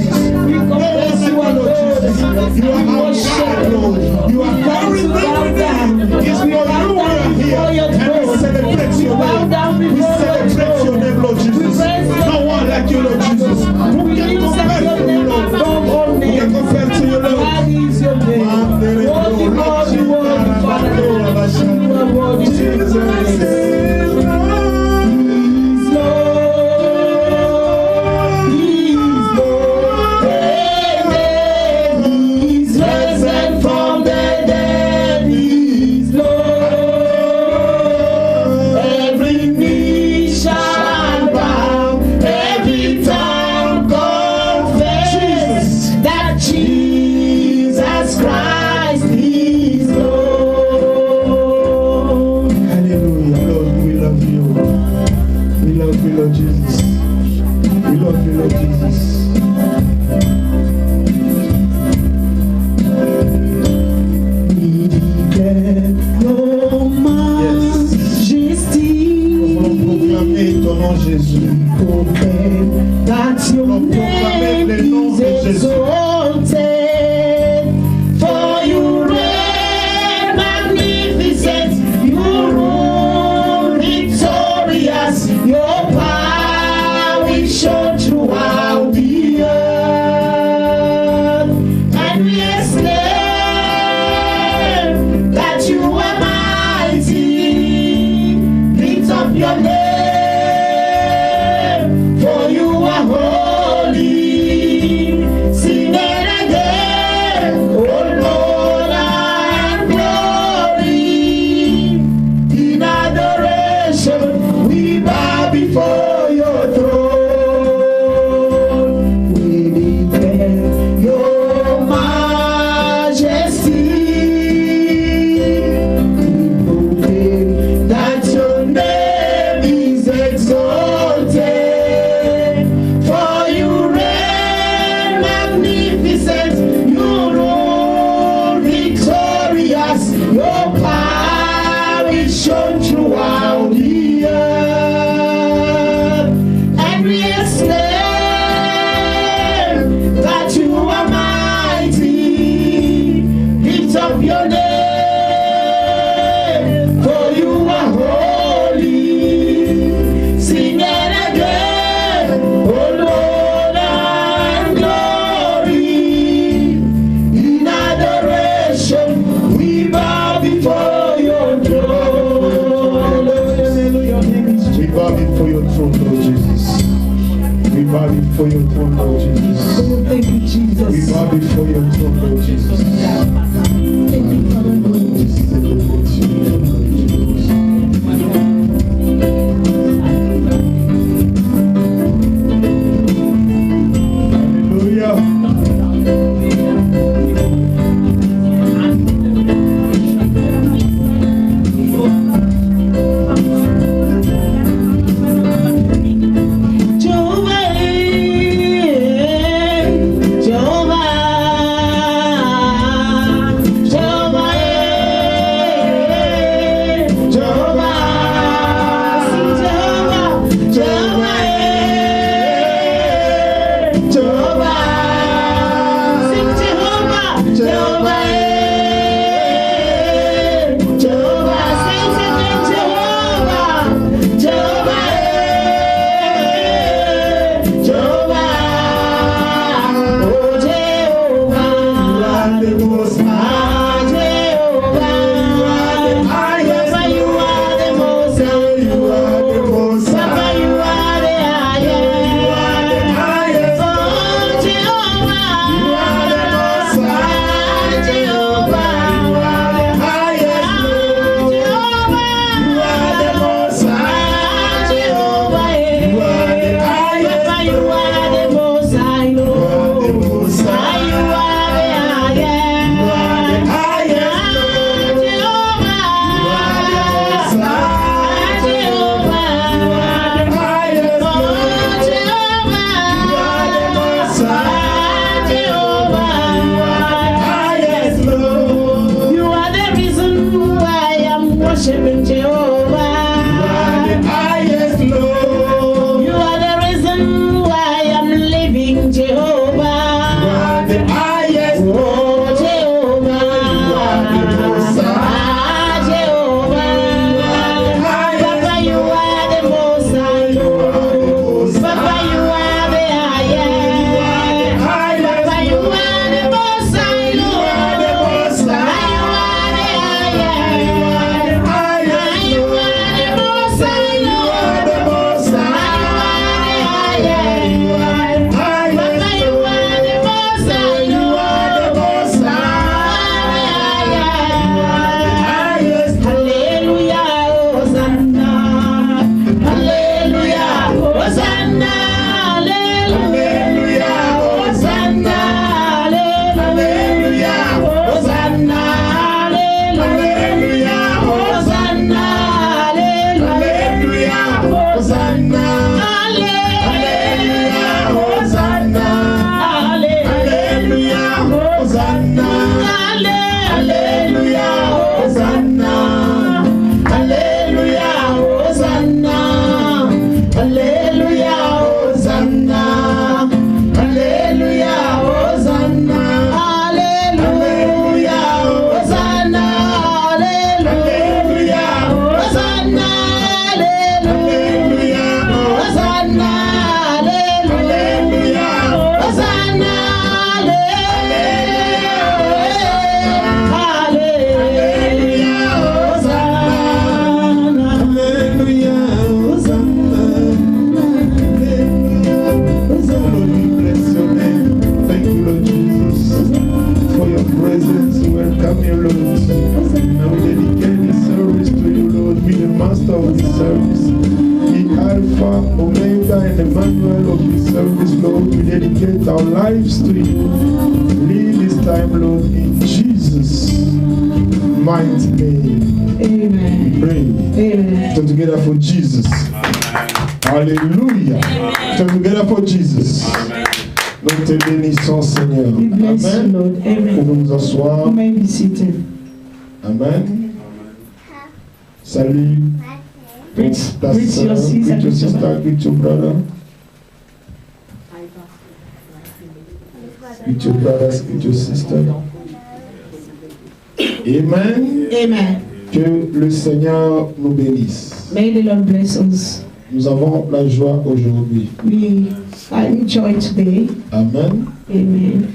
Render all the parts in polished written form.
Jesus. Bless you, Lord Jesus. You are our God, Lord. You are everything we need. It's for you we are here. And we celebrate your name. We celebrate your name, Lord Jesus. No one like you, Lord Jesus. Who can compare to you, Lord? Who can compare to you, Lord? That is your name. For your throne, Lord Jesus. Thank you, Jesus. We bow before your throne, Lord Jesus. Thank you, Father God. Jehovah. welcome you, Lord. And we dedicate this service to you, Lord. Be the master of this service. Be Alpha, Omega, and Emmanuel of this service, Lord. We dedicate our lives to you. Lead this time, Lord, in Jesus' mighty name. Amen. Pray. Amen. Stand together for Jesus. Hallelujah. Stand together for Jesus. Nous te bénissons, Seigneur. We bless you, Amen. Lord. Amen. Pouvons nous asseoir. You may be seated. Amen. Salut. Greet Ta your sœur, sister, greet your greet your sister, greet your brother. Greet your brothers, greet your sister. Amen. Amen. Que le Seigneur nous bénisse. May the Lord bless us. Nous avons la joie aujourd'hui. We are in joy today. Amen. Amen.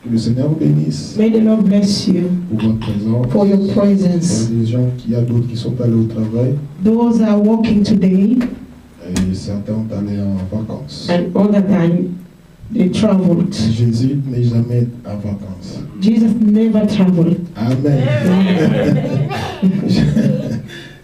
Que le Seigneur vous bénisse May the Lord bless you pour votre présence. for your Il y a presence. des gens, il y a d'autres qui sont allés au travail Those are working today et certains ont allé en vacances. and other than they traveled. Jésus n'est jamais en vacances. Jesus never traveled. Amen.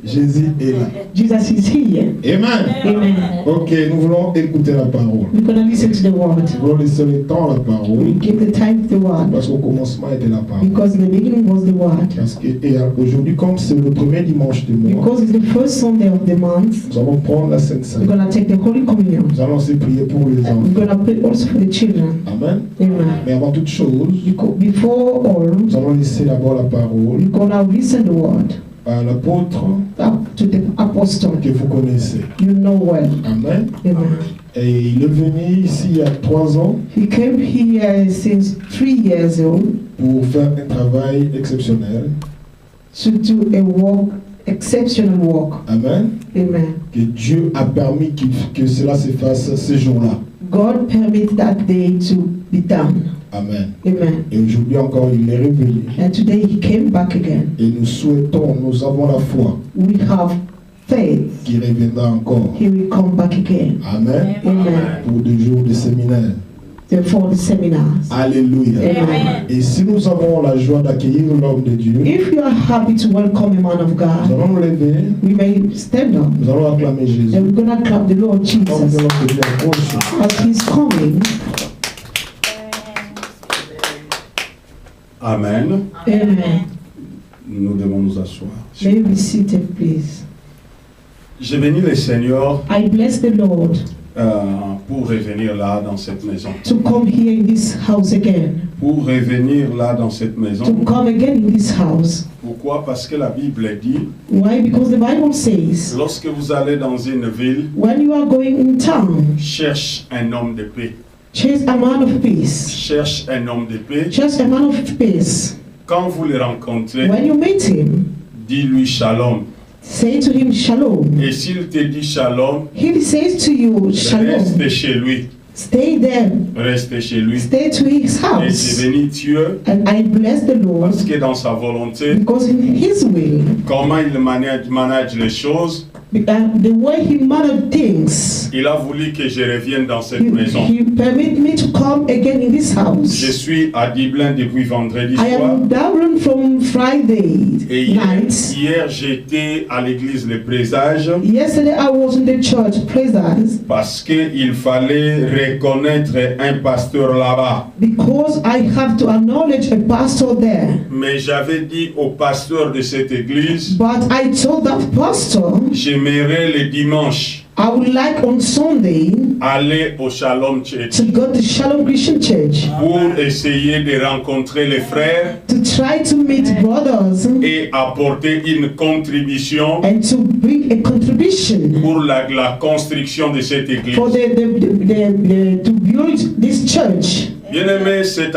Jésus est là. Jesus is here. Amen. Amen. Ok, nous voulons écouter la parole. We're going to listen to the word. Nous voulons laisser le temps à la We parole give the time to the word parce qu'au commencement était la parole. because in the beginning was the word. Parce que et aujourd'hui, comme c'est le premier dimanche du mois, Because it's the first Sunday of the month, nous allons prendre la Sainte we're Seine. going to take the Holy Communion. Nous allons aussi prier pour les We're enfants. going to pray also for the children. Amen. Amen. Mais avant toute chose, Before all, nous allons laisser d'abord la parole we're going to listen the word à l'apôtre to the apostle que vous connaissez. you know well. Amen. Amen. Et il est venu ici il y a 3 ans He came here since 3 years old pour faire un travail exceptionnel. to do a work, exceptional work. Amen. Amen. Que Dieu a permis que cela se fasse ce jour-là. God permit that day to be done. Amen. Amen. Et aujourd'hui encore, il est révélé. And today he came back again. Et nous souhaitons, nous avons la foi We have faith qu'il reviendra encore. he will come back again. Amen. Amen. Pour 2 jours de séminaire. For the seminars. Alléluia. Amen. Et si nous avons la joie d'accueillir l'homme de Dieu, If you are happy to welcome a man of nous God, allons nous lever, we may stand up nous allons acclamer Jésus. and we're going to clap the Lord Nous Jesus allons se dire approche. as he's coming. Amen. Amen. Nous devons nous asseoir. May you be seated, please. J'ai béni le Seigneur I bless the Lord pour revenir là dans cette maison. to come here in this house again. Pour revenir là dans cette maison. To come again in this house. Pourquoi? Parce que la Bible dit, Why? Because the Bible says, lorsque vous allez dans une ville, when you are going in town, cherche un homme de paix. chase a man of peace. Cherche un homme de paix. Chase a man of peace. Quand vous le rencontrez, When you meet him, dis-lui shalom. say to him shalom. Et s'il te dit shalom, He says to you shalom. reste chez lui. Stay there. Reste chez lui. Stay to his Et j'ai house. béni Dieu And I bless the Lord parce que dans sa volonté, because in his will, comment il manage les choses, the way he managed things, il a voulu que je revienne dans cette he maison. permit me to come again in this Je house. suis à Dublin depuis vendredi I soir. am down from Friday Et night. hier j'étais à l'église Le Présage Yesterday I was in the church, Praise parce qu'il fallait reconnaître un pasteur là-bas. because I have to acknowledge a pastor there. Mais j'avais dit au pasteur de cette église, But I told that pastor j'aimerais le dimanche I would like on Sunday aller au Shalom Church to go to Shalom Christian Church pour essayer de rencontrer les frères to try to meet brothers et apporter une contribution and to bring a contribution pour la construction de cette église. for to build this church. Bien-aimé, cet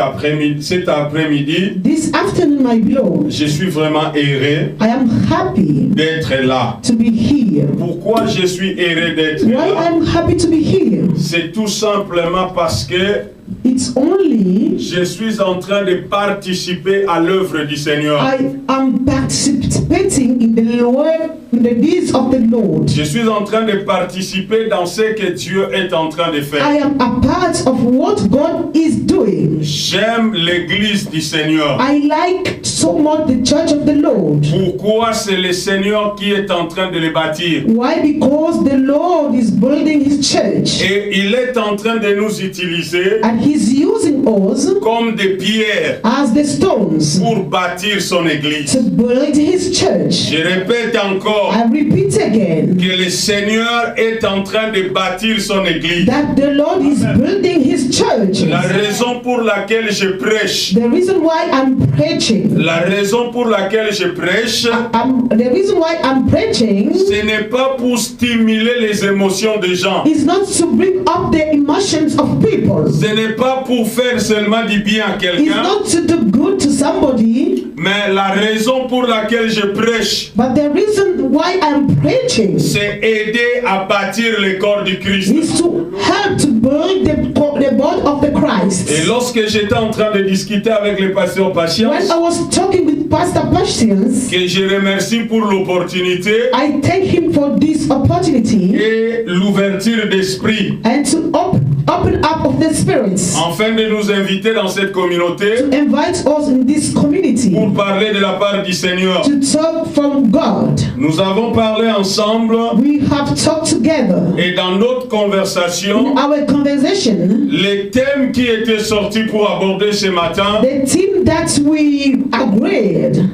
après-midi, This afternoon, my beloved, je suis vraiment heureux I am happy d'être là. to be here. Pourquoi je suis heureux d'être Why là? I'm happy to be here? C'est tout simplement parce que It's only je suis en train de participer à l'œuvre du Seigneur. I am participating in the Lord, in the deeds of the Lord. Je suis en train de participer dans ce que Dieu est en train de faire. I am a part of what God is doing. J'aime l'église du Seigneur. I like so much the church of the Lord. Pourquoi? C'est le Seigneur qui est en train de les bâtir. Why? Because the Lord is building his church. Et il est en train de nous utiliser And he's using us comme des pierres as the stones pour bâtir son église. to build his church. Je répète encore I repeat again que le Seigneur est en train de bâtir son église. that the Lord is building his church. La raison pour laquelle je prêche, The reason why I'm preaching, la raison pour laquelle je prêche, the reason why I'm preaching ce n'est pas pour stimuler les émotions des gens. is not to bring up the emotions of people. Ce n'est pas pour faire seulement du bien à It's quelqu'un, not to do good to somebody, mais la raison pour laquelle je prêche, but the reason why I'm preaching c'est aider à bâtir le corps du Christ. is to help to build the body of the Christ. Et lorsque j'étais en train de discuter avec le pasteur Patience, When I was talking with Pastor Patience, que je remercie pour l'opportunité I thank him for this opportunity et l'ouverture d'esprit, and to open up of the spirits, afin de nous inviter dans cette communauté invite us in this community pour parler de la part du Seigneur. to talk from God. Nous avons parlé ensemble We have talked together et dans notre conversation, in our conversation. les thèmes qui étaient sortis pour aborder ce matin, The theme that we agreed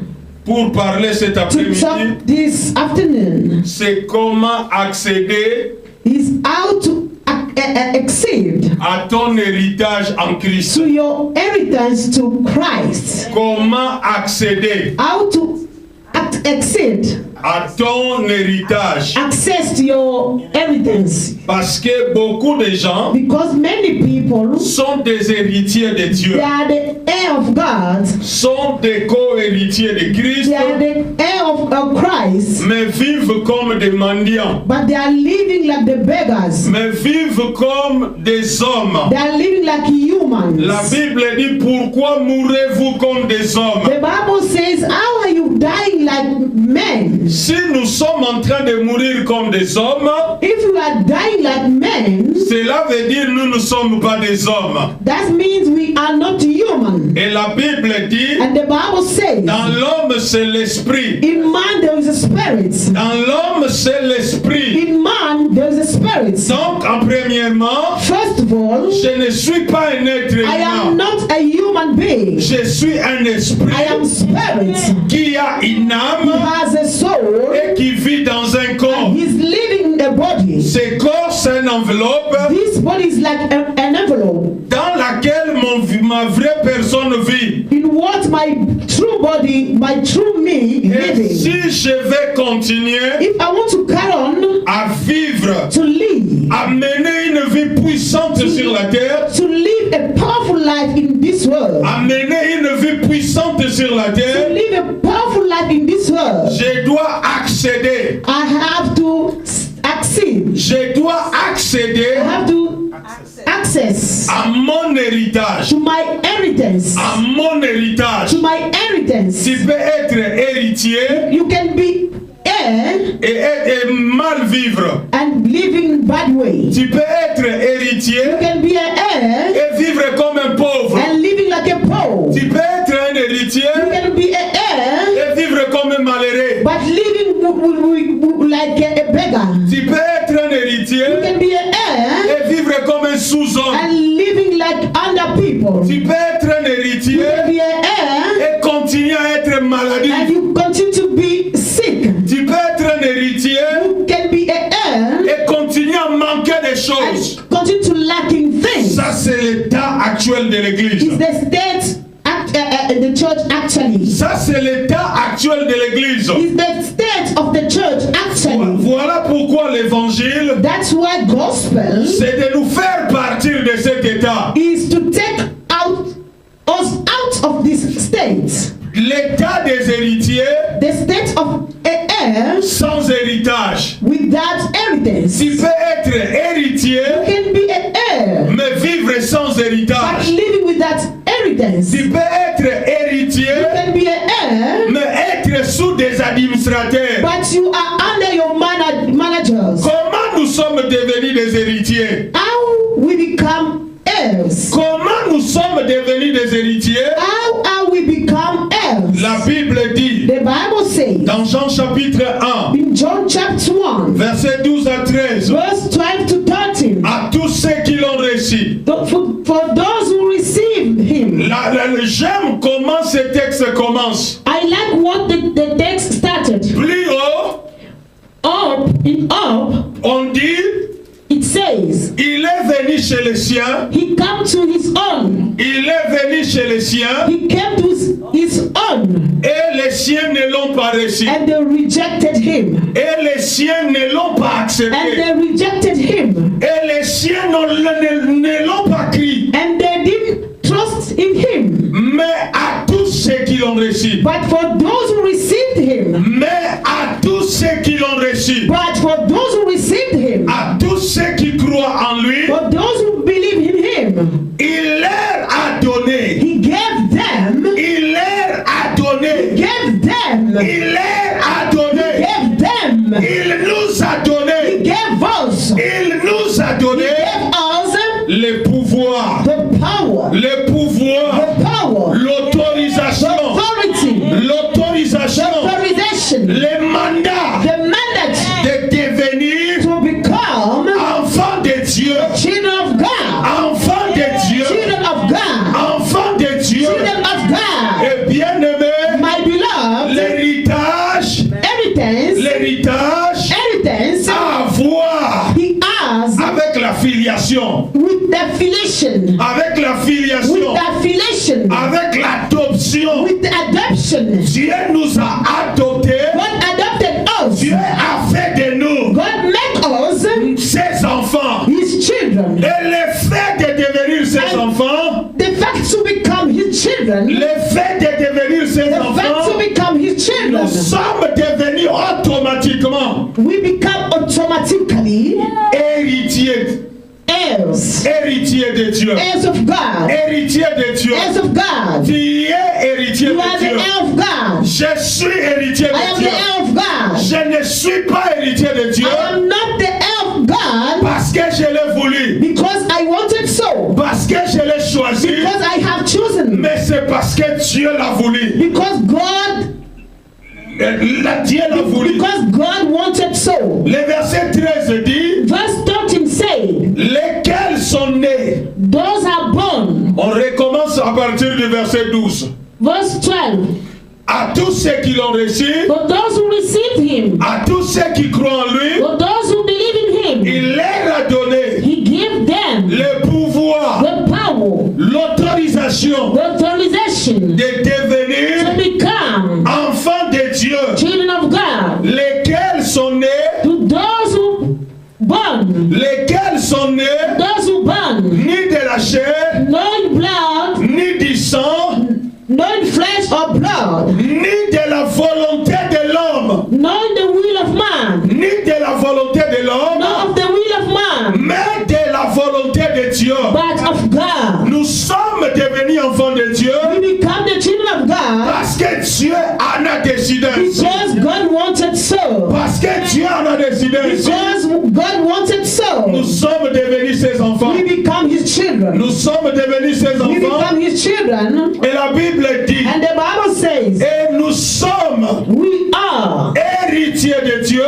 pour parler cet to après-midi, talk this afternoon c'est comment accéder is how to exceed à ton héritage en Christ. to your inheritance to Christ. Comment accéder How to exceed à ton héritage. access to your inheritance. Parce que beaucoup de gens Because many people, sont des héritiers de Dieu, they are the heir of God, sont des co-héritiers de Christ, they are the heir of Christ, mais vivent comme des mendiants, but they are living like the beggars. mais vivent comme des hommes. They are living like humans. La Bible dit, pourquoi mourrez-vous comme des hommes? The Bible says, how are you dying like men? Si nous sommes en train de mourir comme des hommes, If you are dying like men, cela veut dire nous ne sommes pas des hommes. that means we are not human. Et la Bible dit, And the Bible says, dans l'homme c'est l'esprit. in man there is a spirit. Dans l'homme c'est l'esprit. In man there is a spirit. Donc, en premièrement, First of all, je ne suis pas un être I am humain. not a human being. Je suis un esprit I am spirit. qui a une He âme has a soul. et qui vit dans un corps. He's living in a body. Ce corps, c'est une enveloppe This body is like an envelope dans laquelle ma vraie personne vit. in what my true body, my true me Et living. si je vais continuer If I want to carry on à vivre, to live, à mener une vie puissante sur la terre, to live a powerful life in this world, à mener une vie puissante sur la to terre, live a powerful life in this world, je dois accéder. I have to accede. Je dois accéder I have to access à mon héritage. to my inheritance. À mon héritage. To my inheritance. Tu peux être héritier You can be heir et mal vivre. and live in bad way. Tu peux être You héritier can be an heir et vivre comme un pauvre. and living like a poor. Tu peux être un héritier You can be an heir et vivre comme un malheureux. but living like a beggar. Tu peux être un héritier You can be an heir et vivre comme un sous-homme. and living like other people. Tu peux être un You héritier can be an heir et continuer à être and maladif. you continue to be sick. Tu peux être un héritier You can be an heir et continuer à manquer des choses. and continue to lack in things. Ça, c'est l'état actuel de l'église. It's the state the church actually. Ça, c'est l'état actuel de l'église. It's the state of the church actually. Voilà pourquoi l'évangile, That's why gospel c'est de nous faire partir de cet état. is to take us out of this state. L'état des héritiers The state of an heir sans héritage. without inheritance. Tu peux être héritier, You can be an heir mais vivre sans but héritage. living without inheritance. Tu peux être héritier, You can be an heir mais être sous des administrateurs. but you are under your managers. Comment nous sommes devenus des héritiers? How we become heirs? heirs. Comment nous sommes devenus des héritiers? How are we become heirs? La Bible dit The Bible says dans Jean chapitre 1, in John chapter 1, versets 12 à 13, verse 12 to 13, à tous ceux qui l'ont reçu. for those who receive him. J'aime comment ce texte commence. I like what the text started. Plus haut, on dit, It says, il est venu chez les siens. he came to his own. Il est venu chez les siens. He came to his own. Et les siens ne l'ont pas reçu. And they rejected him. Et les siens ne l'ont pas And accepté. they rejected him. Et les siens ne l'ont pas cru. And they didn't trust in him. Mais à tous ceux qui l'ont reçu. But for those who received him, Mais à tous ceux qui l'ont reçu. but for those who received him, À tous ceux qui croient en lui. for those who believe in him, Il leur a donné. he gave them, Il leur a donné. gave them, Il leur a donné. gave them, Il nous a he donné. gave us, Il nous a donné gave us le pouvoir. the power, Le pouvoir. the power, the L'autorisation. authority, the L'autorisation. authorization, Le mandat the mandate de devenir to become enfant de Dieu. children of God, Enfant de Dieu. children of God, Enfant de Dieu. children of God. Et bien aimé, My beloved, l'héritage, inheritance, à voir he has avec la filiation. with the affiliation, Avec la with filiation. the affiliation, Avec l'adoption. with the adoption. Dieu nous a adoptés. God adopted us. Dieu a fait de nous God made us ses enfants. his children. Et le fait de devenir ses enfants, The fact to become his children, le fait de devenir ses the fact to enfants, become his children, nous sommes devenus automatiquement we become automatically héritiers. heirs, Héritiers de Dieu. heirs of God, Héritier de Dieu. heirs of God. Tu es héritier You are de the Dieu. heir of God. Je suis héritier I de am Dieu. the heir of God. Je ne suis pas héritier de Dieu I am not the heir of God parce que je l'ai voulu, because I wanted so, parce que je l'ai choisi, because I have chosen, mais c'est parce que Dieu l'a voulu. because God Because God wanted so. Le verset 13 dit, Verse 13 say, lesquels sont nés. those are born. On recommence à partir du verset 12. Verse 12, À tous ceux qui l'ont reçu, for those who received him, à tous ceux qui croient en lui, for those who believe in him, il leur a donné he gave them le pouvoir, the power, l'autorisation the authorization de to devenir become enfants de Dieu, children of God. lesquels sont nés, To those who born, lesquels sont nés, those who born, ni de la chair, no in blood, ni du sang, no in flesh or blood, ni de la volonté de l'homme, no in the will of man, ni de la volonté de l'homme, no of the will of man, mais de la volonté de Dieu. but of God. Nous sommes devenus enfants de Dieu We become the children of God parce que Dieu en a décidé ainsi. because God wanted so. Parce que Dieu en a décidé ainsi. Because God wanted so. Nous sommes devenus ses enfants. We become his children. Nous sommes devenus ses We enfants. become his children. Et la Bible dit, And the Bible says, et nous sommes we are héritiers de Dieu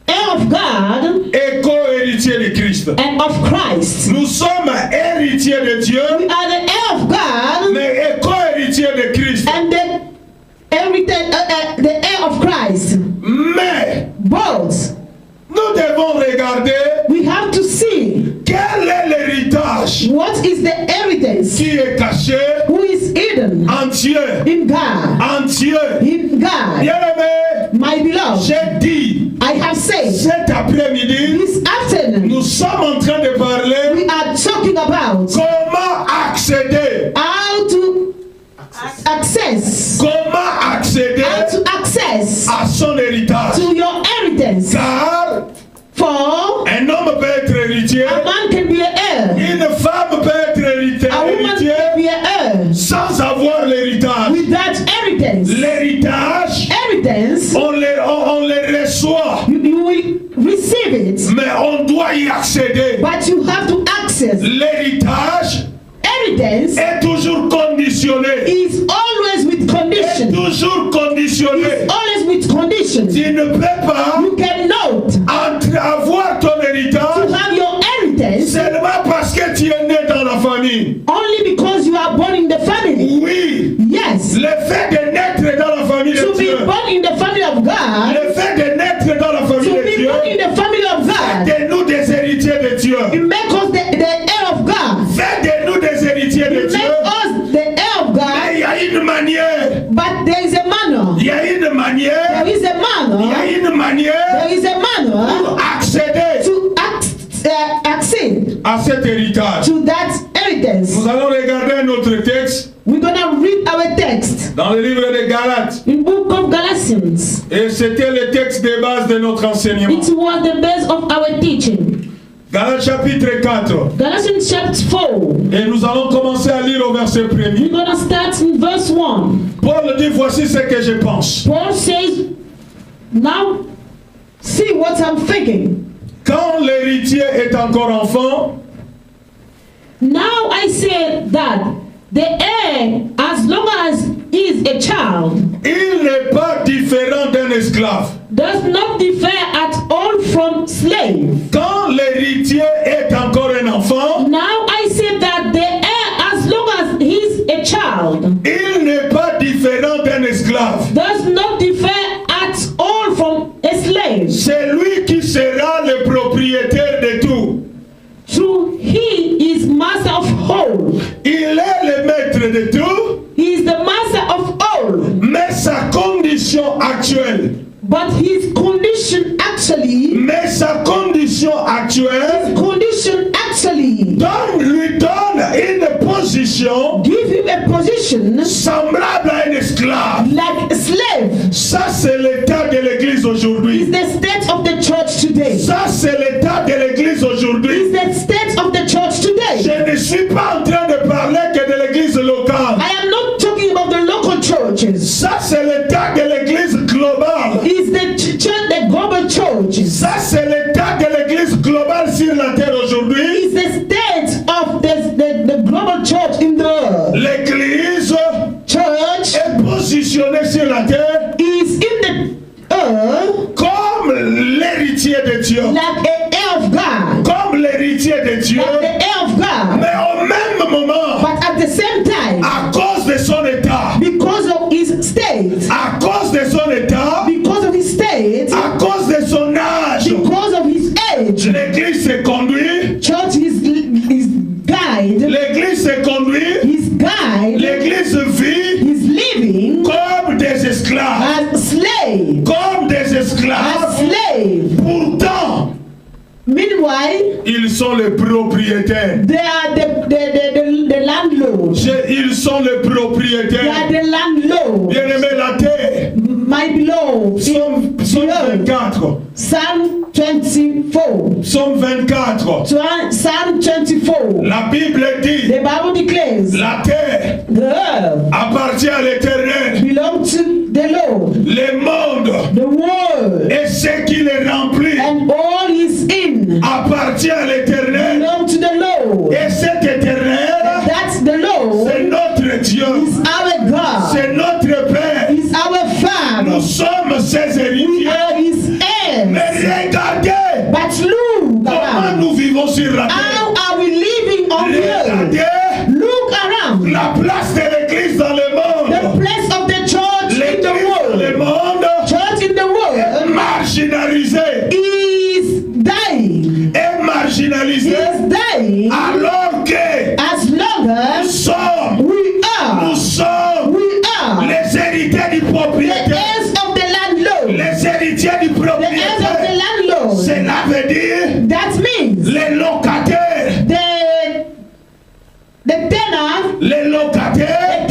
heir of God et co-héritiers de Christ. and of Christ. Nous sommes héritiers de Dieu, We are the heir of God mais et co-héritiers de Christ. and the heir of Christ. Mais Both. nous devons regarder We have to see quel est l'héritage what is the evidence qui est caché who is hidden en Dieu. in God. En Dieu. In God. Bien-aimé, My beloved, j'ai dit I have said cet après-midi, this afternoon nous sommes en train de parler we are talking about comment accéder. how to access À son héritage. to your inheritance. Car For un homme peut être héritier, a man can be an heir, une femme peut être a woman héritier can be an heir sans avoir l'héritage. without inheritance. L'héritage, Inheritance, on le reçoit, you will receive it, mais on doit y accéder. but you have to access. L'héritage, L'héritage Inheritance est toujours conditionné. is always with Est condition. toujours conditionné. It's always with condition. Tu ne peux pas You cannot avoir ton héritage have your inheritance seulement parce que tu es né dans la famille. only because you are born in the family. Oui, Yes. le fait de naître dans la famille de To Dieu, be born in the family of God, le fait de naître dans la famille to de be Dieu, born in the family of God, faites de nous des héritiers de Dieu. it makes us the heir of God. Faites de nous des héritiers de It Dieu. makes us the heir of Mais God, il y a une manière, but there is a manner. il y a une manière, There is a il y manner. a une manière There is a manner pour accéder to accede à cet héritage. to that inheritance. Nous allons regarder notre texte We're gonna read our text dans le livre de Galates. in book of Galatians. Et c'était le texte de base de notre enseignement. It was the base of our teaching. Galates chapitre 4. Galatians chapter 4. Et nous allons commencer à lire au verset We're 1er. gonna start in verse 1. Paul dit, voici ce que je pense. Paul says, now see what I'm thinking. Quand l'héritier est encore enfant, Now I say that the heir, as long as he is a child, il n'est pas différent d'un esclave. does not differ at all from slave. Quand l'héritier est encore un enfant, Now I say that the heir, as long as he's a child, il n'est pas différent d'un esclave. does not differ at all from a slave. C'est lui qui sera le propriétaire de tout. True, he is master of all. Il est le maître de tout, He is the master of all. mais sa condition actuelle, But his condition actually, lui donne une position give him a position semblable à un esclave. like a slave. Ça, c'est l'état de l'église aujourd'hui. Is the state of the church today. Ça, c'est l'état de l'église aujourd'hui. Is the state of the church today. Je ne suis pas en train de parler que de l'église locale. I am not talking about the local churches. Ça, c'est l'état de l'église globale. Is the church, the global churches. Ça, c'est l'état de l'église globale sur la terre aujourd'hui. Is the state of the global church in the earth. L'église Church est positionnée sur la terre is in the earth comme l'héritier de Dieu. like an heir of God. Comme l'héritier de Dieu. Like the heir of God. Mais au même moment, But at the same time, à cause de son état, because of his state, à cause de son état, because of his state, à cause de son âge, because of his age, l'église se conduit, church is guide, l'église se conduit, his guide, l'église vit is living comme des esclaves. as slave, Comme des as esclaves. slave. Pourtant, Meanwhile, ils sont les propriétaires. they are the landlord. Ils sont les They propriétaires. are the landlord. Bien-aimé, la terre. My beloved, Psaume 24. Psalm 24. Psaume 24. Psalm 24. La Bible dit, The Bible declares la terre the earth appartient à l'Éternel. belongs to the Lord, Le monde the world, et ce qui les remplit and all is in appartient à l'Éternel. belong to the Lord. Et cet Éternel, That's the Lord. c'est notre Dieu. Is our God. C'est notre Père. Is our Nous Father. sommes ses We héritiers. are His heirs. Mais regardez But look comment around. nous vivons sur la terre. How are we living on the earth? Regardez Look around. la place de l'église dans le The monde. place of the church in the L'église dans le world. monde Church in the est world marginalisée. is dying. Est marginalisée Is dying alors que as long nous as sommes, we are les héritiers du the propriétaire. heirs of the landlord. Les héritiers du The heirs of the propriétaire. landlord. Cela veut dire That means les locataires. the tenant, Les locataires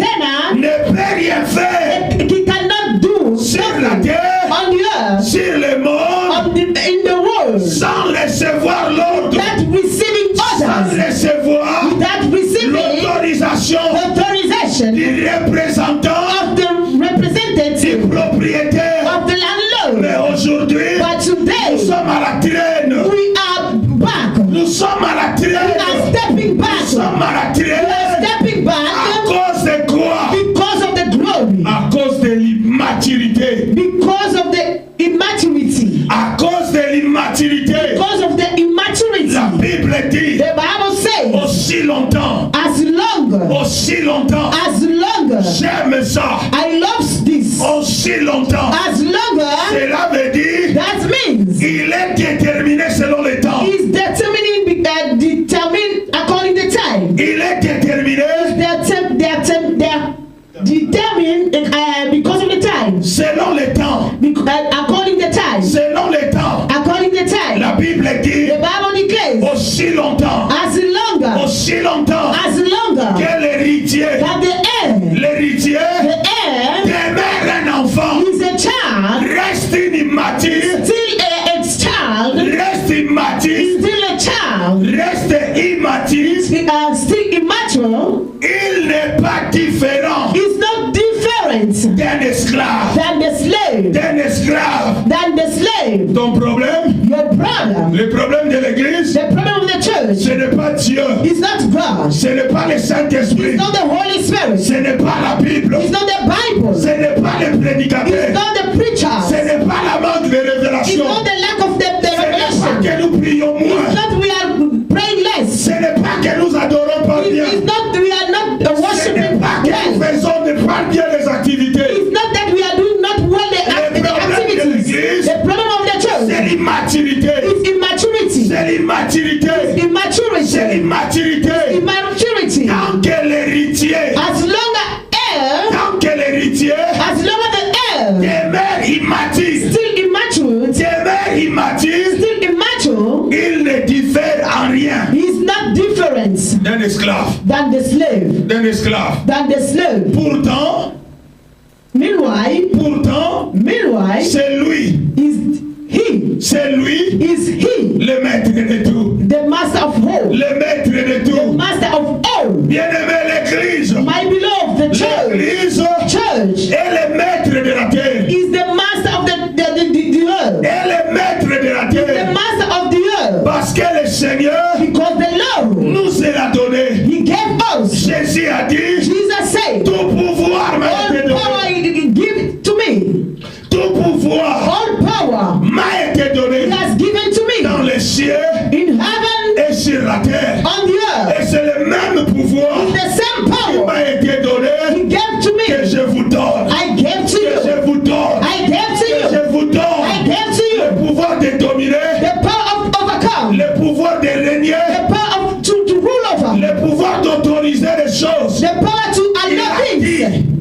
ne peuvent rien faire he cannot do sur la nothing terre, on the earth, sur le monde, in the world, sans recevoir l'ordre, that receiving sans orders, recevoir that receiving l'autorisation authorization du représentant of the du representative propriétaire. of the landlord. Mais aujourd'hui, But nous today, sommes à la traîne. we are back. Nous sommes à la We are traîne. stepping Nous back. sommes en arrière. stepping À back cause de quoi? because of the glory, À cause de l'immaturité. because of the immaturity, À cause de l'immaturité. because of the immaturity. La Bible dit The Bible says, aussi longtemps, as aussi longtemps, longer, j'aime ça. I love this. Aussi longtemps. As longer, Cela veut dire that means il est déterminé selon le temps. is determined according to time. Il est déterminé They're determined because of the time. selon le temps. According to time. Selon le temps. According to time. La Bible dit The Bible declares, aussi longtemps. as longer Que l'héritier, that the l'héritier heir demeure un enfant. is a child, Reste immature. still a child, Reste immature. still a child, Reste immature. still immature, Il n'est pas différent is not different d'un esclave. than the slave. D'un esclave. Than the slave. Ton problème, Your problem, le problème de l'église, the problem of the church ce n'est pas Dieu. is not God. Ce n'est pas le Saint-Esprit. It's not the Holy Spirit. Ce n'est pas la Bible. It's not the Bible. Ce n'est pas le It's prédicateur. not the Ce preachers. n'est pas la manque de It's révélation. not the lack of the Ce n'est pas revelation. que nous prions It's moins. not we are praying less. Ce n'est pas que nous adorons pas bien. It's not we are not Ce n'est worshiping pas que nous well. faisons de pas bien les activités. It's not that we are doing not well the activities. The problem of the C'est church l'immaturité. is immaturity. C'est l'immaturité. C'est Immaturity. l'immaturité. Immaturity. Tant que l'héritier, As long as tant que l'héritier as long as the heir demeure immature, still immature, demeure immature, still immature, il ne diffère en rien he is not different d'un esclave. than the slave. D'un esclave. Than the slave. Pourtant, Meanwhile, c'est lui, c'est he, le maître de tout, the master of all, le maître de the tout. master of all. Bien-aimé l'Église, My beloved, the l'Église church est le maître de la terre. is the master of the earth. est le maître de la The terre. master of the earth. Parce que le Seigneur Because the Lord, nous a donné. he gave us. Jésus a dit, Jesus said, tout pouvoir m'a all été power donné. he give to me. Tout pouvoir All power m'a été donné he has given to me. dans les cieux In heaven, et sur la terre. on the earth. Et c'est le même pouvoir The same qui power m'a été donné he gave to que me. je vous donne. I gave to Que you. je vous donne. I gave to Que you. je vous I donne. gave to you. Le pouvoir de dominer. The power of overcome. Le pouvoir de régner. The power of to rule over. Le pouvoir d'autoriser les choses. The power to allow things.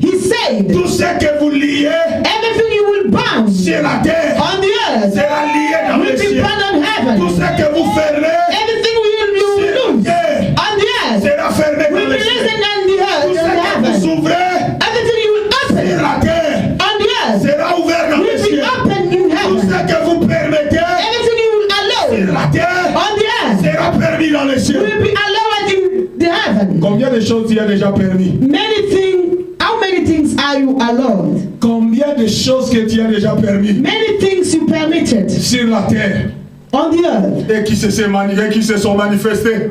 He said, Tout ce que vous liez everything you will bound sur la terre on the earth sera lié dans will les be cieux. bound on Tout heaven. ce que vous ferez Everything you sur will la lose terre on the earth sera fermé will dans be les cieux. loosened on the earth, Tout ce on que heaven. vous ouvrez Everything you will sur open la terre on the earth sera ouvert dans les will be cieux. open in Tout ce heaven. que vous permettez Everything you will sur allow la terre on the earth sera permis dans les cieux. will be allowed in the heaven. Combien de choses il y a déjà permis? How many things are you allowed? Combien de choses que tu as déjà permis Many things you permitted sur la terre on the earth. et qui se sont manifestées?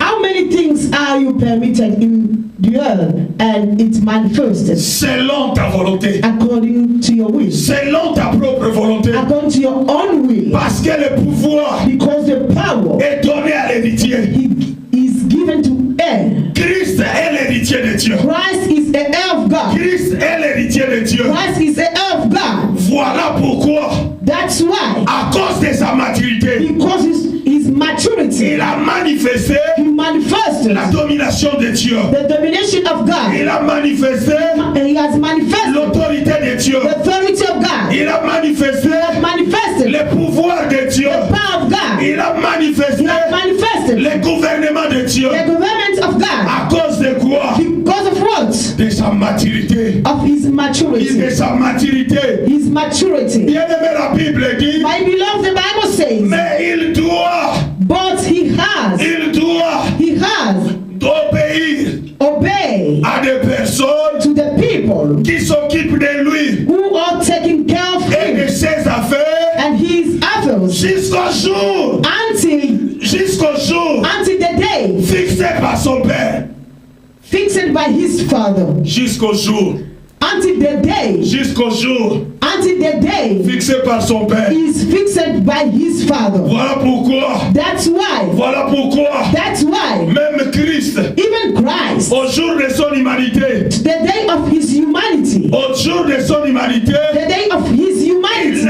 How many things are you permitted in the earth and it manifested Selon ta volonté. according to your will, Selon ta propre volonté. according to your own will, Parce que le pouvoir because the power est donné à l'héritier. is given to heir. Christ est l'héritier de Dieu. Christ is the heir of God. Christ est l'héritier de Dieu. Christ is the heir of God. Voilà pourquoi, That's why, à cause de sa maturité, because his maturity, il a manifesté he manifested la domination de Dieu. the domination of God. Il a manifesté He has manifested l'autorité de Dieu. the authority of God. Il a manifesté Manifested le pouvoir de Dieu. the power of God. Il a manifesté Manifested le gouvernement de Dieu. the government of God. À cause de quoi? Because of what? De sa maturité. Of his De maturity. sa maturité. His maturity. Bien aimé, la Bible dit, My beloved, the Bible says, mais il doit but he has obeyed à des personnes to the people qui s'occupent de lui who are taking care of et de him ses affaires and his affairs jusqu'au jour until the day fixed fixé par son son père. Fixed by his father. Jusqu'au jour. Until the day. Jusqu'au jour. Until the day. Fixé par son père. Is fixed by his father. Voilà pourquoi. That's why. Voilà pourquoi. That's why. Même Christ. Even Christ. Au jour de son humanité. The day of his humanity. Au jour de son humanité. The day of his humanity.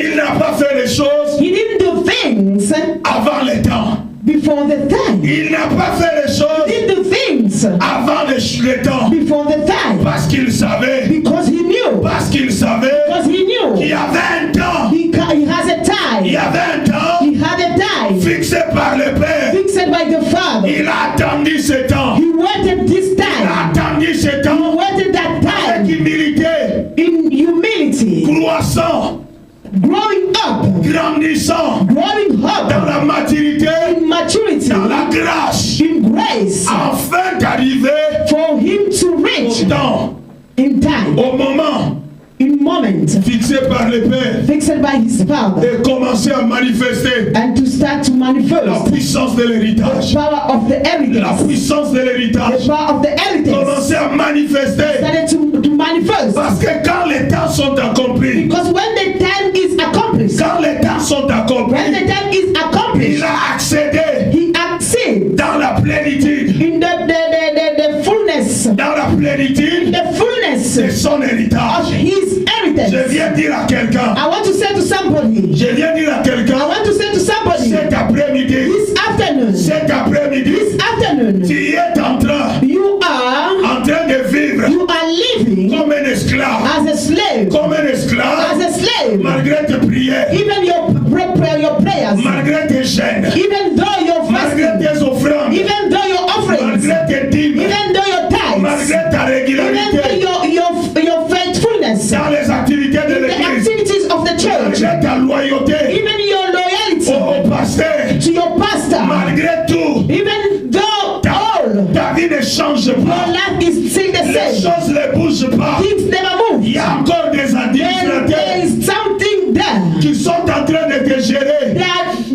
Il n'a pas fait les choses. He didn't do things avant les temps. Before the time. Il n'a pas fait les choses. He did the things avant les temps. Before the time. Parce qu'il savait. Because he knew. Parce qu'il savait. Because he knew. Qu'il y avait un temps. He has a time. Il y avait un temps. He had a time. Fixé par le Père. Fixed by the Father. Il a attendu ce temps. He waited this time. Il a attendu ce temps. He waited that time. Avec humilité. In humility. Croissant. Growing up. Grandissant. Growing up. Dans la maturité. In maturity. Dans la grâce. In grace. Afin d'arriver. For him to reach. Au temps. In time. Au moment. In moment. Fixé par le Père. Fixed by his father. Et commencer à manifester. And to start to manifest. La puissance de l'héritage. The power of the heritage. La puissance de l'héritage. The power of the heritage. Commencer à manifester. Started to manifest. Parce que quand les temps sont accomplis. Because when the time is accomplished. Quand les temps sont accomplis. When the time is accomplished. Il a accédé. He acceded. Dans la plénitude. In the fullness. Dans la plénitude. The fullness. De son héritage. Of his heritage. Je viens dire à quelqu'un. I want to say to somebody. Je viens dire à quelqu'un. I want to say to somebody. Cet après-midi. This afternoon. Cet après-midi. This afternoon. Tu es en train. You are. En train de vivre. You are living. Comme un esclave. As a slave. Comme un esclave. As a slave. Malgré tes prières. Even your prayers. Malgré tes gênes. Even though you're fasting. Malgré tes offrandes. Even though your offerings. Malgré tes dîmes. Even though your tithes. Malgré ta régularité. Even though your faithfulness. Dans les activités de the l'église. activities of the church. Malgré ta loyauté. Even your loyalty. Au pasteur. To your pastor. Malgré tout. Even though all. Ta vie ne change pas. Your life is still the Les same. choses ne bougent pas. Things never move. Il y a encore des administrateurs. There is something there. Qui sont en train de te gérer.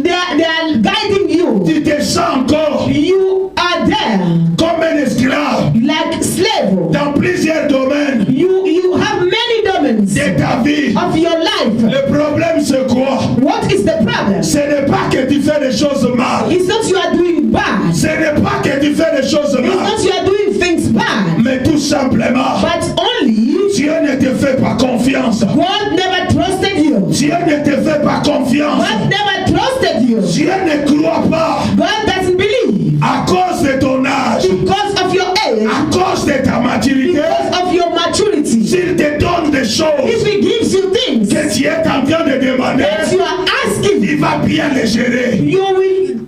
They are guiding you. Tu te sens encore. You are there. Comme un esclave. Like slave. Dans plusieurs domaines. You have many domains. De ta vie. Of your life. Le problème c'est quoi? What is the problem? Ce n'est pas que tu fais des choses mal. It's not you are doing bad. Ce n'est pas que tu fais des choses It's mal. not you are doing things bad. Mais tout simplement. But only. Dieu ne te fait pas confiance. God never trusted you. Dieu ne te fait pas confiance. God never trusted you. Dieu ne croit pas. God doesn't believe. À cause de ton âge. Because of your age. À cause de ta maturité. Because of your maturity. S'il te donne des choses. If he gives you things. Que tu es en train de demander. That you are asking. Il va bien les gérer. You will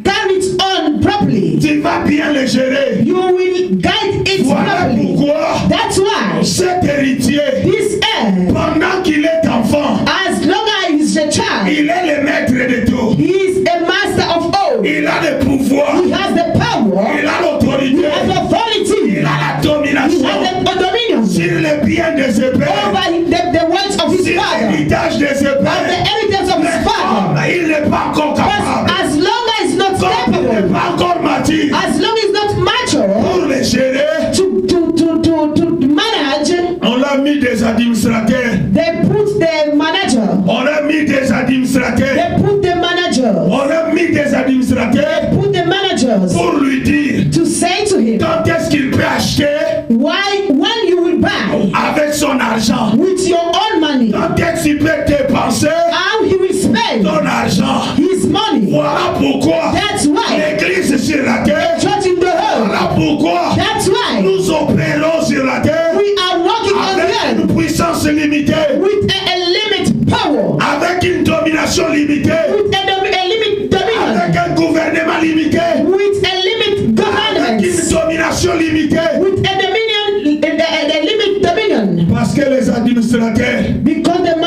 carry it on properly. Tu vas bien les gérer. You will guide it voilà properly. Pourquoi That's why cet héritier, this heir, pendant qu'il est enfant, as long as he's a child, il est le maître de tout. He is a master of all. Il a le pouvoir. He has the power. Il a l'autorité. He has authority. Il a la domination. He has the dominion sur le bien de ses pères. over the words of his sur father. l'héritage de ses Of pères. the heritage of his father. Il n'est pas encore capable. But as long as he's not Comme il n'est capable, pas encore mature. as long as he's not mature Pour les gérer, to manage, on a mis des administrateurs. they put the manager. On a mis des administrateurs. They put the managers. On a mis des administrateurs Put the managers pour lui dire to say to him, quand est-ce qu'il peut acheter when you will buy avec son argent. with your own money, Quand est-ce qu'il peut dépenser how he will spend ton argent. his money. Voilà pourquoi That's why l'église sur la terre. church in the earth. Voilà pourquoi That's why nous opérons sur la terre we are walking on the avec earth une puissance limitée, with a limit power, avec une domination limitée, with a limit dominion, avec un gouvernement limité, with a limit avec une government, domination limitée. with a dominion, a limit dominion. Parce que les administrateurs, Because the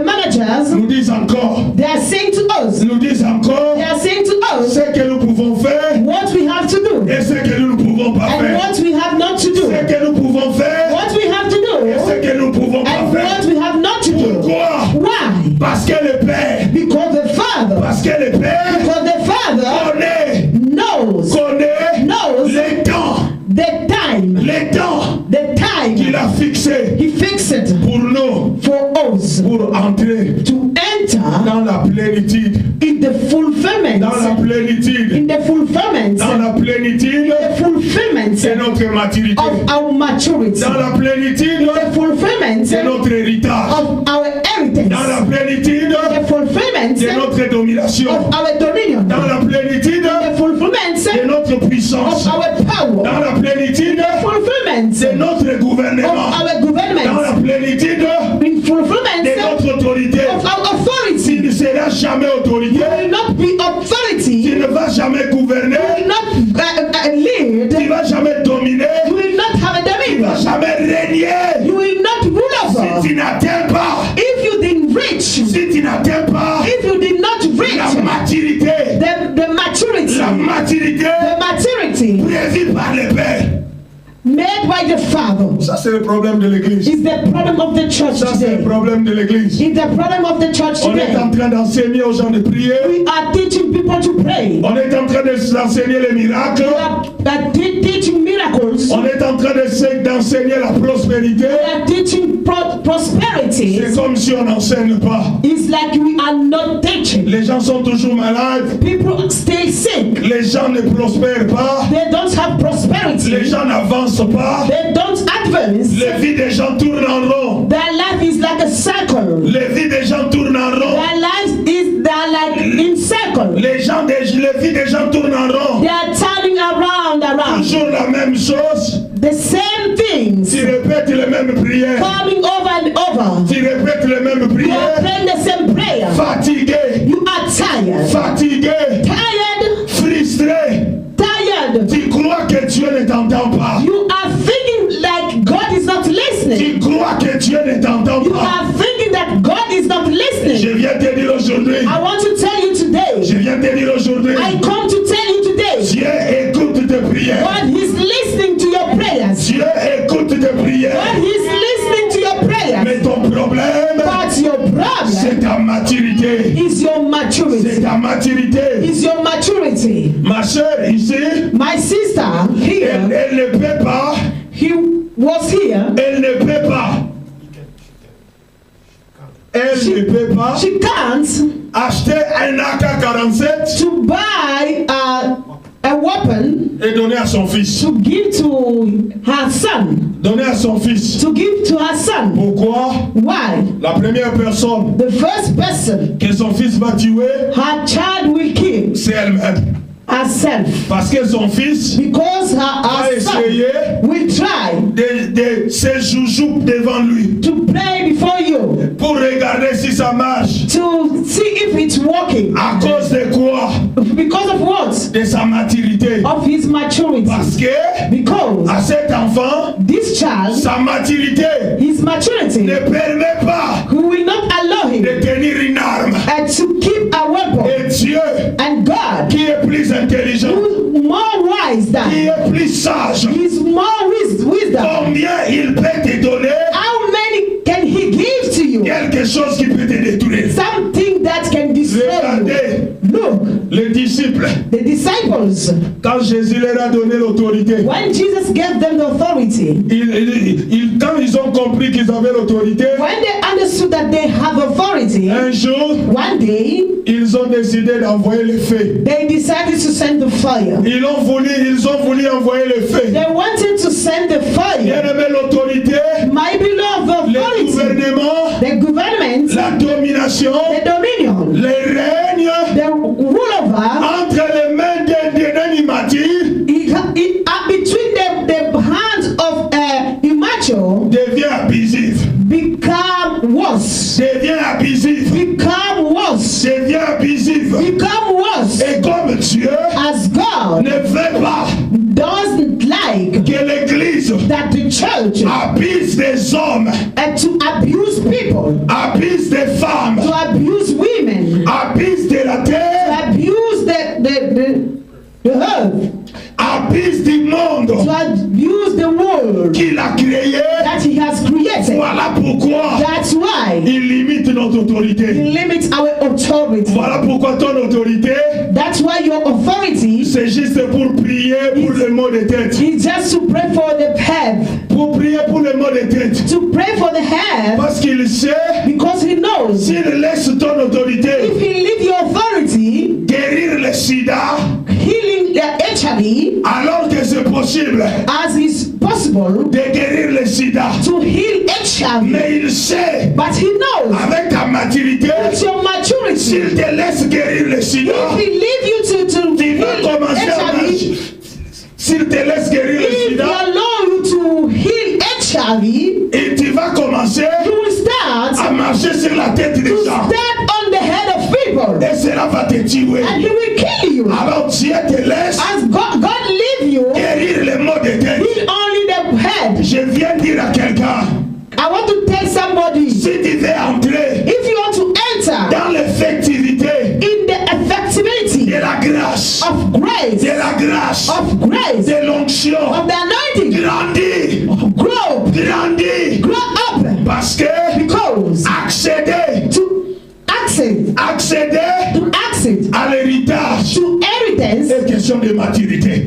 managers nous disent encore, they are saying to us, nous disent encore they are saying to us, ce que nous les temps the time qu'il a fixé He fixed it pour nous, for us pour entrer to enter dans la plénitude, in the fulfillment, dans la plénitude, in the fulfillment, dans la plénitude the fulfillment de notre maturité, of our maturity, dans la plénitude the fulfillment de notre héritage, of our heritage, dans la plénitude the fulfillment de notre domination, of our dominion, dans la plénitude the fulfillment de notre puissance, of our power, dans la plénitude fulfillment de notre gouvernement, of our dans government, la plénitude in fulfillment de notre autorité. of our authority. Tu ne seras jamais autorité, You will not be tu authority, ne vas jamais gouverner, you will not lead, tu ne vas jamais dominer, you will not have a tu ne vas dominion, jamais régner. you will not rule Si over. tu n'atteins pas, If you didn't reach, si tu n'atteins pas if you did not reach la maturité, the maturity, la maturité the maturity prévue par le Père. made by the Father, Ça c'est le problème de l'église. is the problem of the church Ça c'est le today. problème de l'église. Is the problem of the church On est en today. train d'enseigner aux gens de prier. We are teaching people to pray. On est en train d'enseigner les miracles. We are teaching miracles. On est en train d'enseigner la prospérité. We are teaching prosperity. C'est comme si on n'enseigne pas. It's like we are not teaching. Les gens sont toujours malades. People stay sick. Les gens ne prospèrent pas. They don't have prosperity. Les gens n'avancent pas. They don't advance. Les vies des gens tournent en rond. Their life is like a circle. Les vies des gens tournent en rond. Their lives they're like in circle. Les vies des gens tournent en rond. They are turning around. Toujours la même chose. The same things. Tu répètes les mêmes prières. Coming over and over. Tu répètes les mêmes You are prières. praying the same prayer. Fatigué. You are tired. Fatigué. Tired. Frustré. Tired. Tu crois que Dieu ne t'entend pas. You are thinking like God is not listening. Tu crois que Dieu ne t'entend You pas. are thinking that God is not Je listening. viens te dire aujourd'hui. I want to tell you Je today. viens te dire aujourd'hui. I come to tell you today. Dieu écoute tes prières. God is listening to your prayers. Dieu écoute tes prières. God is listening to your prayers. Mais ton problème, But your problem c'est ta maturité. is your C'est maturity. ta maturité. Is your maturity. Ma soeur ici, My sister here, elle ne peut pas. he was here. Elle ne peut pas. Elle ne peut pas She can't acheter un AK-47 to buy a weapon et donner à son fils. to give to her son. Donner à son fils. To give to her son. Pourquoi? Why? La première personne The first person que son fils va tuer, her child will kill c'est elle-même. herself. Parce que son fils Because her son will try de se joujou devant lui to play before you pour regarder si ça marche. to see if it's working. À cause de quoi? Because of what? De sa maturité. Of his maturity. Parce que Because à cet enfant, this child, sa maturité his maturity, ne permet pas who will not allow him de tenir une arme. and to keep a weapon. Et Dieu, And God, qui est plus intelligent, who's more wise qui than, est plus sage, he's more wisdom. combien il peut te donner How many can he give to you? quelque chose qui peut te détruire. Something that can destroy you. Regardez Look, les disciples, the disciples, quand Jésus leur a donné l'autorité, when Jesus gave them the authority, quand ils ont compris qu'ils avaient l'autorité, when they understood that they have authority, un jour, one day ils ont décidé d'envoyer le feu. they decided to send the fire. Ils ont voulu envoyer le feu. They wanted to send the Bien fire. aimé, l'autorité, My beloved, le authority, gouvernement, the government, la domination, the dominion, le règne the ruler entre les mains d'un immature between the hands of immature devient abusif. become worse. Devient abusif. Become worse. Devient abusif. Become worse. Et comme Dieu As God ne veut pas doesn't like que l'Église that the church abuse des hommes, to abuse people, abuse des femmes, to abuse women, abuse de la to terre, abuse the earth, abuse du monde to abuse the world qu'il a créé. that he has created. Voilà pourquoi That's why il limite notre notre autorité. He limits our authority. Voilà pourquoi ton autorité, That's why your authority c'est juste pour prier pour le mot de tête. is just to pray for the head. Pour prier pour le mot de tête. To pray for the head Parce qu'il sait, because he knows s'il laisse ton autorité if he leave your authority guérir le sida, healing the HIV alors que c'est possible as is possible de guérir le sida. to heal HIV, Mais il sait, but he knows avec ta maturité, with your maturity, s'il te laisse guérir le sida, if he leave you to tu vas heal commencer à HIV, marcher. S'il te laisse guérir le if he sida, allow you to heal HIV, et tu vas commencer you will start à marcher sur la tête des to gens. stand on the head of people, Et cela va te tuer. and he will kill you. Alors Dieu te laisse As God leave you, guérir les maux de tête. heal only the head. Je viens dire à quelqu'un, I want to tell somebody, si tu veux entrer if you want to enter dans l'effectivité in the effectivity de la grâce, of grace, de la grâce, de l'onction, of the anointing, grandis, grandis, grow up, parce que because accéder to access à l'héritage to inheritance est question de maturité.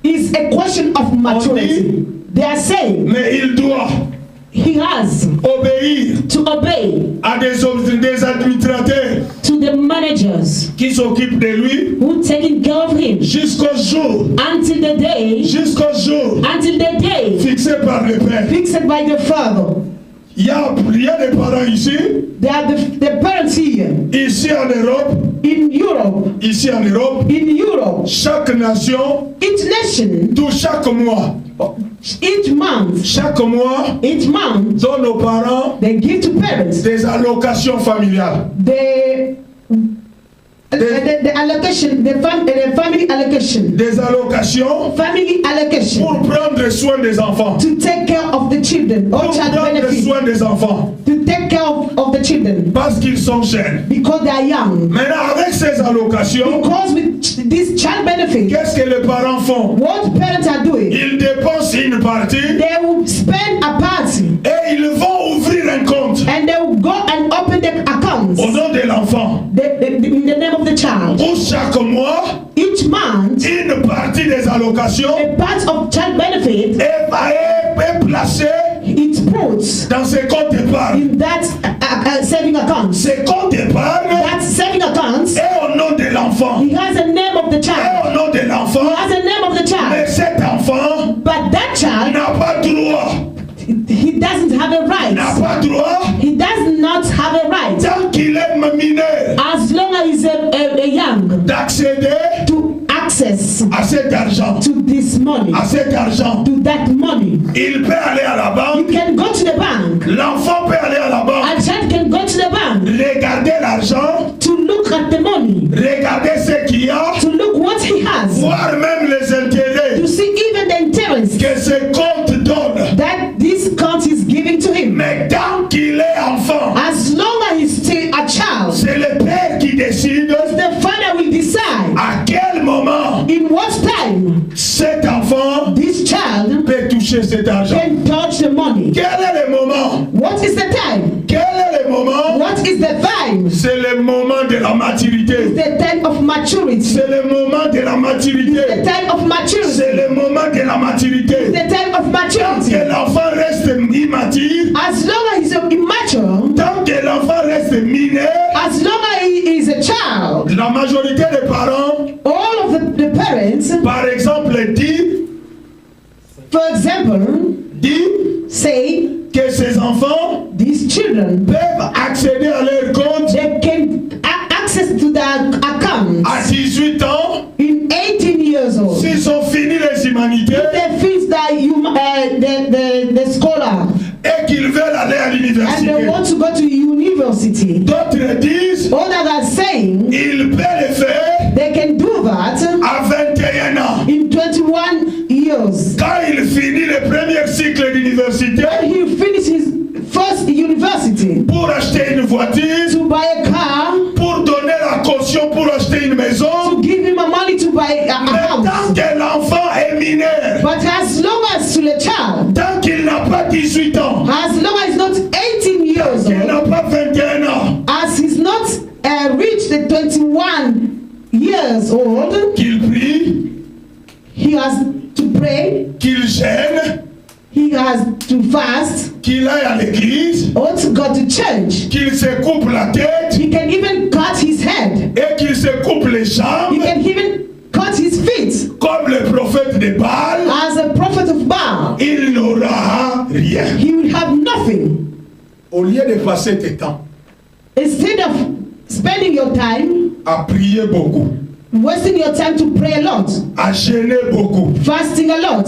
is a question of maturity. They are saying Mais il doit he has obéir to obey à des administrateurs to the managers qui s'occupent de lui who taking care of him jusqu'au jour until the day fixé par le Père. fixed by the Father. Il y a des parents ici, They are the parents here ici en Europe, in Europe, chaque nation, each nation, tout chaque mois, each month, donne aux parents they give to parents des allocations familiales. the allocation, the family allocation, Des allocations family allocation pour prendre soin des enfants. to take care of the children, or Pour child prendre benefit, soin des enfants. to take care of the children Parce qu'ils sont jeunes. because they are young. Maintenant, avec ces allocations, Because with this child benefit, qu'est-ce que les parents font? what parents are doing, Ils dépensent une partie they will spend a party et ils vont ouvrir un compte and they will go and open the accounts au nom de l'enfant. in the name of the child. Pour chaque mois, Each month, une partie des allocations a part of child benefit est placée it puts dans ces comptes d'épargne. in that saving account. Ces comptes d'épargne That saving account, est au nom de l'enfant. he has a name of the Est child. au nom de He l'enfant. has a name of the Mais child. cet enfant But that child, n'a pas droit. he doesn't have a N'a right. pas droit He does not have a right, tant qu'il est mineur as long as he's a young, d'accéder to access à cet argent. to this money, À cet argent. to that money. Il peut aller à la You banque. can go to the bank. L'enfant peut aller à la banque. A child can go to the bank Regarder l'argent. to look at the money, Regarder ce qu'il y a. to look what he has, Voir même les intérêts to see even the interest que ce compte donne. that this count is giving to him. Mais tant qu'il est enfant, As long as he's still a child, c'est le père qui décide the father will decide à quel moment in what time cet enfant this child peut toucher cet argent. can touch the money. Quel est le moment? What is the time? Quel est le moment? What is the time? C'est le moment de la maturité. The time of maturity. C'est le moment de la The maturité. time of maturity. C'est le moment de la maturité. The time of Tant maturity. que l'enfant reste immature, As long as he's immature, tant que l'enfant reste mineur, as long as he is a child, la majorité des parents, all of the parents, par exemple, for example, dit say que ces enfants these children, peuvent accéder à leur compte they can access to the account à 18 ans in 18 years old. s'ils ont fini les humanités They fix the scholar et qu'ils veulent aller à and they l'université. want to go to university. D'autres disent Others are saying ils peuvent le faire they can do that à 21 ans. in 21 years. Quand il finit le premier cycle d'université When he finishes his first university, pour acheter une voiture, to buy a car, pour donner la caution pour acheter une maison, to give him a money to buy a mais tant house. que l'enfant est mineur, But as long as to the child, tant qu'il n'a pas 18 ans, as long as it's not 18 years qu'il old, n'a pas 21 ans, reached the 21 years old, qu'il prie, he has to pray, qu'il gêne, he has to fast, qu'il aille à l'église, or to go to church. qu'il se coupe la tête He can even cut his head. et qu'il se coupe les He jambes can even cut his feet. comme le prophète de Baal, As a prophet of Baal, il n'aura rien. he will have nothing. Au lieu de passer tes temps Instead of spending your time, à prier beaucoup, wasting your time to pray a lot, à gêner beaucoup, fasting a lot,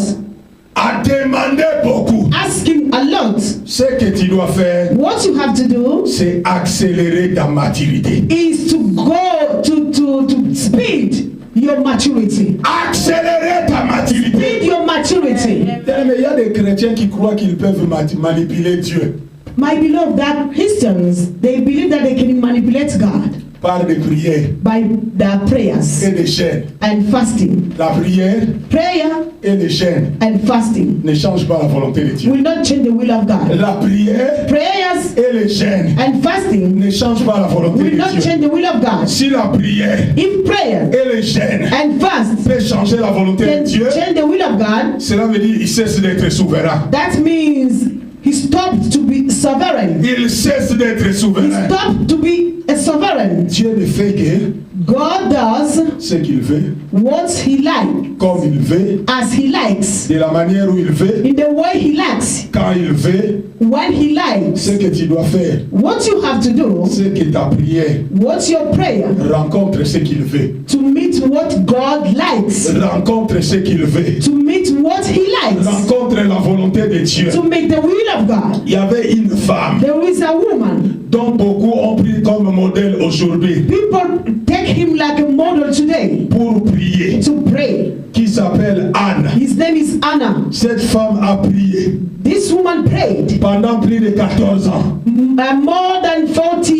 à demander beaucoup, asking a lot, ce que tu dois faire, what you have to do c'est accélérer ta maturité. is to go to speed your maturity. Accélérer ta maturité. Speed your maturity. Mais il y a des chrétiens qui croient qu'ils peuvent manipuler Dieu My beloved, that Christians, they believe that they can manipulate God par des prières by their prayers et des chaînes. and fasting. La prière Prayer et les chaînes and fasting ne changent pas la volonté de Dieu. will not change the will of God. La prière Prayers et les chaînes and fasting ne changent pas la volonté will de not Dieu. change the will of God. Si la prière If prayer et les chaînes and fast peuvent changer la volonté de can Dieu, change the will of God, cela veut dire qu'il cesse d'être souverain. that means he stopped to be sovereign. Il cesse d'être He souverain. stopped to be a sovereign. Dieu ne fait que God does ce qu'il veut, what he likes, comme il veut, as he likes, de la manière où il veut, in the way he likes, quand il veut. when he likes. Ce que tu dois faire, What you have to do, c'est que ta prière what's your prayer, rencontre ce qu'il veut. to meet what God likes, Rencontre ce qu'il veut. to meet what he likes, Rencontre la volonté de Dieu. to meet the will of God. Il y avait une femme There is a woman, dont beaucoup ont pris comme modèle aujourd'hui people take him like a model today pour prier, to pray. qui s'appelle Anne. His name is Anna. Cette femme a prié This woman prayed pendant plus de 14 ans. more than 40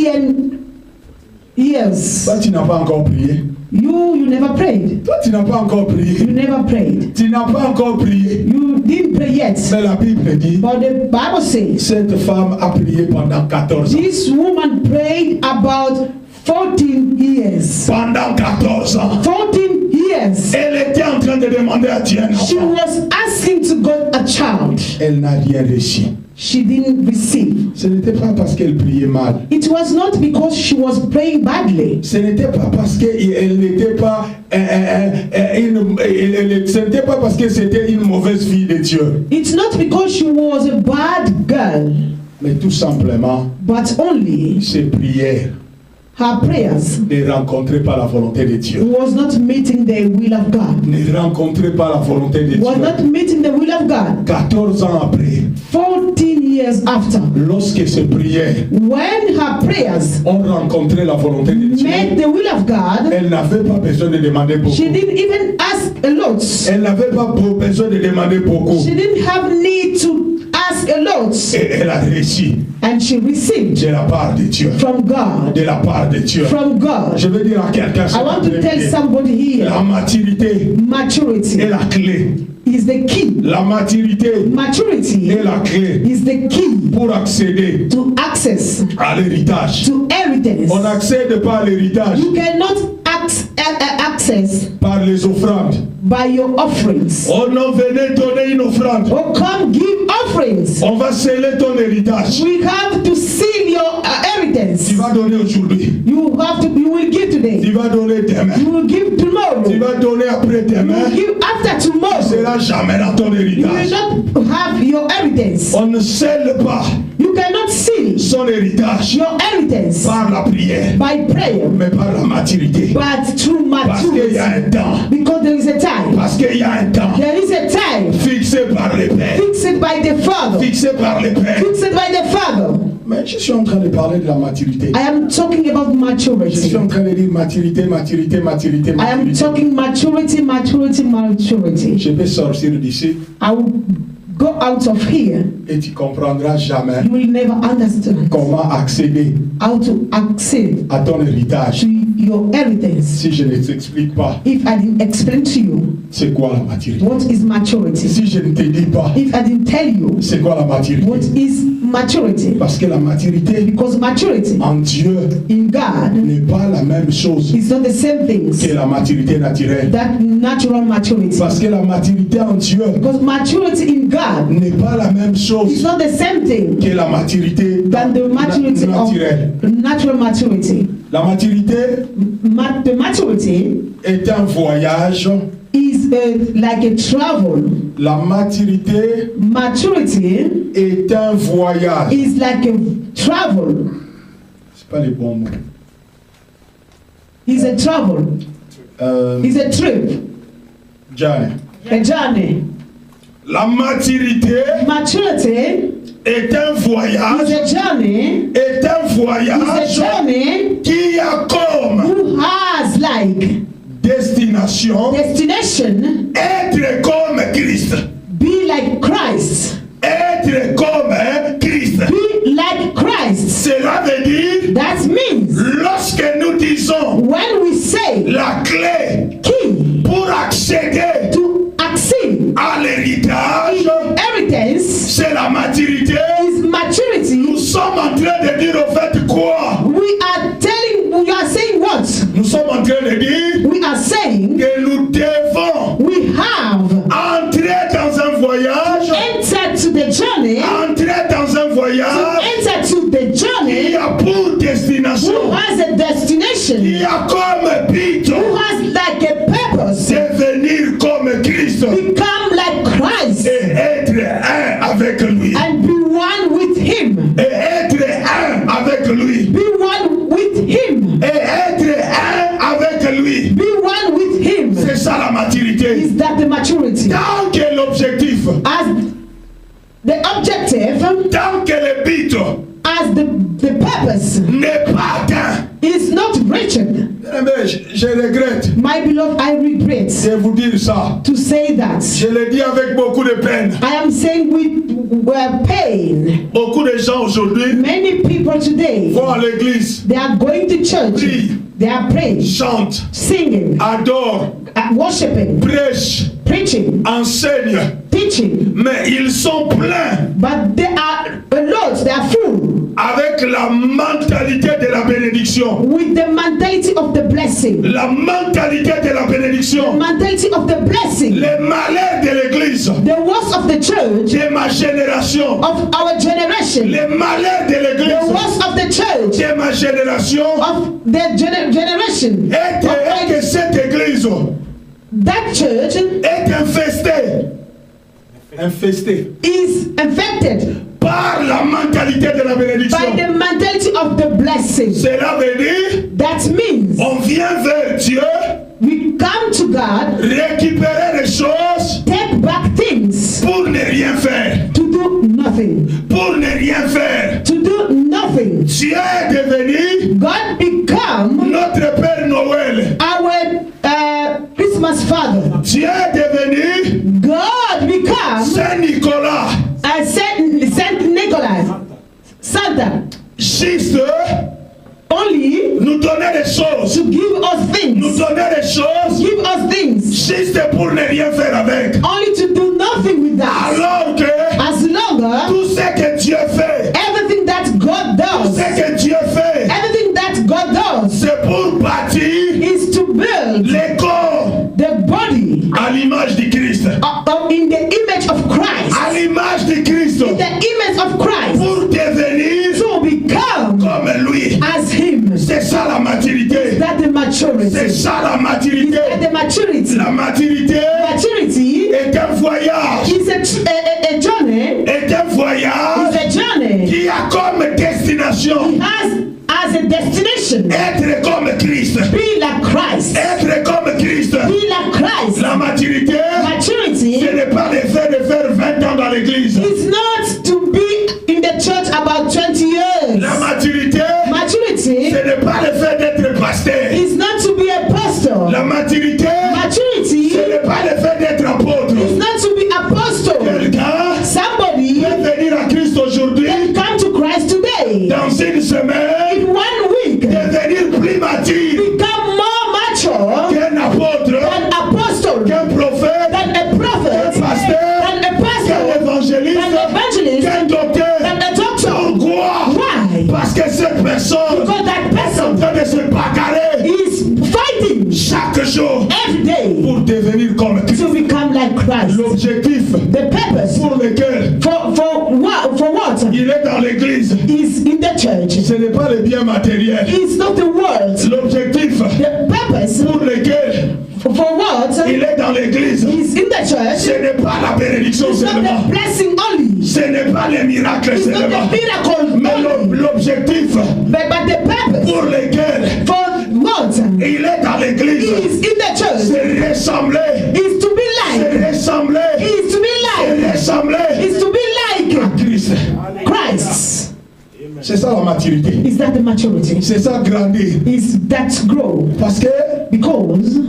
years. Toi, tu n'as pas encore prié. You never prayed. Toi, tu n'as pas encore You prié. never prayed. Tu n'as pas encore prié. You didn't pray yet. Mais la Bible dit, But the Bible says cette femme a prié pendant 14 ans. this woman prayed about 14 years. Pendant 14 ans. 14 years. Elle était en train de demander à Dieu un She enfant. was asking to God a child. Elle n'a rien reçu. She didn't receive. Ce n'était pas parce qu'elle priait mal. It was not because she was praying badly. Ce n'était pas parce qu'elle n'était pas ce n'était pas parce que c'était une mauvaise fille de Dieu. It's not because she was a bad girl, Mais tout simplement, but only ses prières her prayers ne rencontraient pas la volonté de Dieu. was not meeting the will of God. Ne rencontraient pas la volonté de Was not Dieu. meeting the will of God. 14 ans après, 14 years after, lorsque ses prières when her prayers ont rencontré la volonté de Dieu, met the will of God, elle n'avait pas besoin de demander beaucoup. she didn't even ask a lot. Elle n'avait pas besoin de demander beaucoup. She didn't have need to ask a lot. Et elle a reçu And she received de la part de Dieu. from God. De la part de Dieu. From God. Je veux dire à quelqu'un, I want to tell somebody here, la maturité maturity est la clé. is the key. La maturité Maturity est la clé is the key pour accéder to access à l'héritage. to evidence. On n'accède pas à l'héritage You cannot access par les offrandes. by your offerings. On en venait donner une offrande. Oh, come give offerings. On va sceller ton héritage. We have to seal your evidence. Tu vas donner aujourd'hui. You will give Tu today. vas donner demain. You will give tomorrow. Tu You vas donner will après-demain. give after Tu tomorrow. seras jamais dans ton You will héritage. not have your evidence. On ne scelle pas You cannot seal son héritage your evidence par la prière, by prayer, mais par la maturité. but through Parce qu'il y maturity. a un temps. Because there is a time. Parce qu'il y a un temps There is a time fixé par les pères. fixed by the Father. Fixé par les pères. Fixed by the Father. Mais je suis en train de parler de la maturité. I am talking about Je maturity. suis en train de dire maturité, maturité, maturité, I am maturité. talking maturity, maturity, maturity. Je peux sortir d'ici I will go out of here. et tu comprendras jamais You will never understand comment accéder how to accede à ton héritage to your inheritance. Si je ne t'explique pas, If I didn't explain to you c'est quoi la maturité? what is maturity, Si je ne te dis pas, if I didn't tell you c'est quoi la maturité? what is maturity, Parce que la maturité because maturity en Dieu in God n'est pas la même chose is not the same que things la maturité naturelle. that natural maturity. Parce que la maturité en Dieu Because maturity in God n'est pas la même is chose not the same thing que la maturité than the maturity naturelle. of natural maturity. La maturité The maturity est un voyage. is like a travel. La maturité Maturity est un voyage. is like a travel. C'est pas les bons mots. Is a travel. Is a trip. Johnny. A journey. La maturité Maturity est un voyage. is a journey. Est un Is a voyage journey qui a comme who has like destination destination être comme Christ. be like Christ. Être comme Christ. Be like Christ. Cela veut dire, That means lorsque nous disons when we say la clé key pour accéder to accede à l'héritage, inheritance c'est la maturité. is maturity. Nous sommes en train de dire au fait quoi? We are saying what? Nous sommes en train de dire We are saying que nous devons we have entrer dans un voyage, entered to the journey, entrer dans un voyage entered to the qui journey a pour destination, who has a destination, qui a comme but who has like a purpose, devenir comme Christ become like Christ et être un avec lui. and be one with him. Et être un avec lui. Be one with him. Et être un avec lui. Be one with him. C'est ça la maturité. Is that the maturity? Tant que l'objectif, As the objective, tant que le but as the purpose n'est pas atteint. is not reached. Mais je regrette My beloved, I regret de vous dire ça. to say that. Je le dis avec beaucoup de peine. I am saying with pain. Beaucoup de gens aujourd'hui Many people today, vont à l'église, they are going to church, prient, they are praying, chantent, singing, adorent, worshiping, prêchent, preaching, enseignent, teaching, mais ils sont pleins but they are a lot, they are full avec la mentalité de la bénédiction. with the mentality of the blessing. La mentalité de la bénédiction. Mentality of the blessing. Les malheurs de l'église, The worst of the church, de ma génération. of our generation. Les malheurs de The l'église, worst of the church, de ma génération. of the generation. Et que cette église That church est infestée. Infestée is infected par la mentalité de la by bénédiction. the mentality of the blessing. Cela veut dire, That means on vient vers Dieu, we come to God, récupérer les choses take back things pour ne rien faire. to do nothing. Pour ne rien faire. To do nothing. Dieu est devenu God become notre Père Noël. our Christmas Father. Dieu est devenu God become Saint Nicolas. Saint Nicholas, Santa, Juste only nous donner des choses. to give us Nous things. donner des choses. Give us things. Juste pour ne rien faire avec. Only to do nothing with that. Alors que As long as tout ce que Dieu fait, everything that God tout ce does, que Dieu fait, everything that God does c'est pour bâtir is to build les corps the body à l'image du Christ. in the image of Christ. À l'image du Christ. In the image of Christ. Pour devenir To become comme lui. as Him. C'est ça la maturité. That the maturity. C'est ça la Is maturité. that the maturity. La maturité Maturity est un voyage. is a journey. Est un Is voyage a journey. qui a comme destination As a destination. être comme Christ. Be like Christ. Être comme Christ. Be like Christ. La maturité, Maturity ce n'est pas le fait de faire 20 ans dans l'église. is not to be in the church about 20 years. La maturité, Maturity ce n'est pas le fait d'être pasteur. is not to be a pastor. La maturité, Maturity ce n'est pas le fait d'être apôtre. is not to be apostle. Quelqu'un Somebody peut venir à Christ aujourd'hui, come to Christ today. dans une semaine, In 1 week, devenir plus mature. become than a prophet, qu'un pasteur, than a qu'un pastor, évangéliste, than an evangelist, qu'un docteur. than a doctor. Pourquoi? Why? Parce que cette personne Because that est en person train de se bagarrer is fighting chaque jour every day pour devenir comme Christ. to become like Christ. L'objectif The purpose pour lequel for what il est dans l'église, is in the church. ce n'est pas le bien matériel. It's not the world. L'objectif The purpose pour lequel for what il est dans l'église, is in the ce church. n'est pas la bénédiction It's not seulement. the blessing only. Ce n'est pas les miracles It's not seulement. the miracle Mais only. l'objectif But the purpose pour lequel for what il est dans l'église, is in the church c'est ressembler, is to be like. c'est ressembler, Is to be c'est like. ressembler Is to be like à Christ. Christ. C'est ça la maturité. Is that the maturity? C'est ça grandir. Is that grow? Parce que Because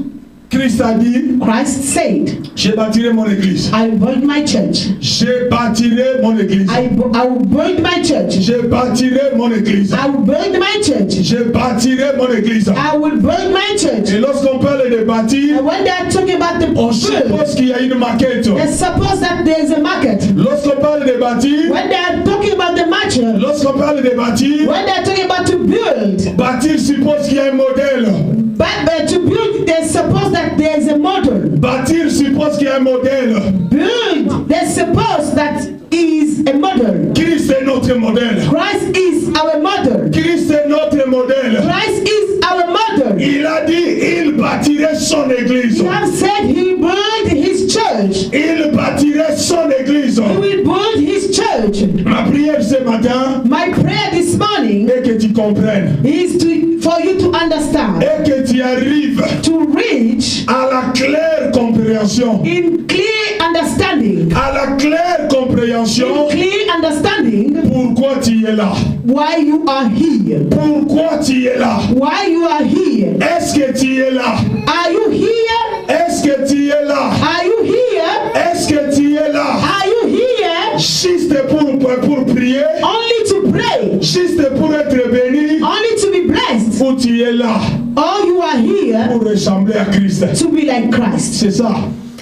Christ a dit, Christ said, je bâtirai mon église. I will build my church. Je bâtirai mon église. I will build my church. Je bâtirai mon église. I will build my church. Je bâtirai mon église. I will build my church. Et lorsqu'on parle de bâtir, And when they are talking about the on build, suppose qu'il y a une maquette. they suppose that there is a market. Lorsqu'on parle de bâtir, When they are talking about the market, lorsqu'on parle de bâtir, when they are talking about to build, bâtir suppose qu'il y a un modèle. but to build, they suppose that there is a model. Bâtir suppose qu'il y a un modèle. Build, they suppose that is a model. Christ est notre modèle. Christ is our model. Christ est notre modèle. Christ is our model. Il a dit, il bâtirait son église. He has said he built his church. Il bâtirait son église. He will build his church. Ma prière ce matin My prayer this morning est que tu comprennes is for you to understand, et que tu arrives to reach à la claire compréhension, in clear understanding, à la claire compréhension clear understanding pourquoi tu es là, why you are here. pourquoi tu es là, Why you are here. est-ce que tu es là, Are you here? est-ce que tu es là, Are you here? est-ce que tu es là, Are you here? juste pour prier, Only to pray. juste pour être béni, Only to be blessed. ou tu es là Or you are here pour ressembler à Christ. to be like Christ. C'est ça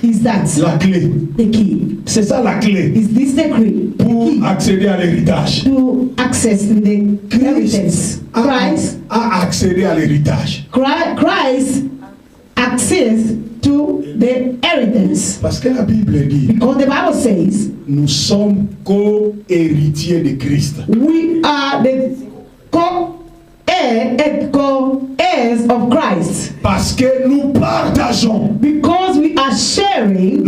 Is that la clé, the key? c'est ça la clé Is this the key? pour accéder à l'héritage. To access the inheritance. Christ a accédé à l'héritage. Christ access to the inheritance. Parce que la Bible dit, Because the Bible says nous sommes co-héritiers de Christ. we are the co-heirs of Christ. Parce que nous partageons, Because we are sharing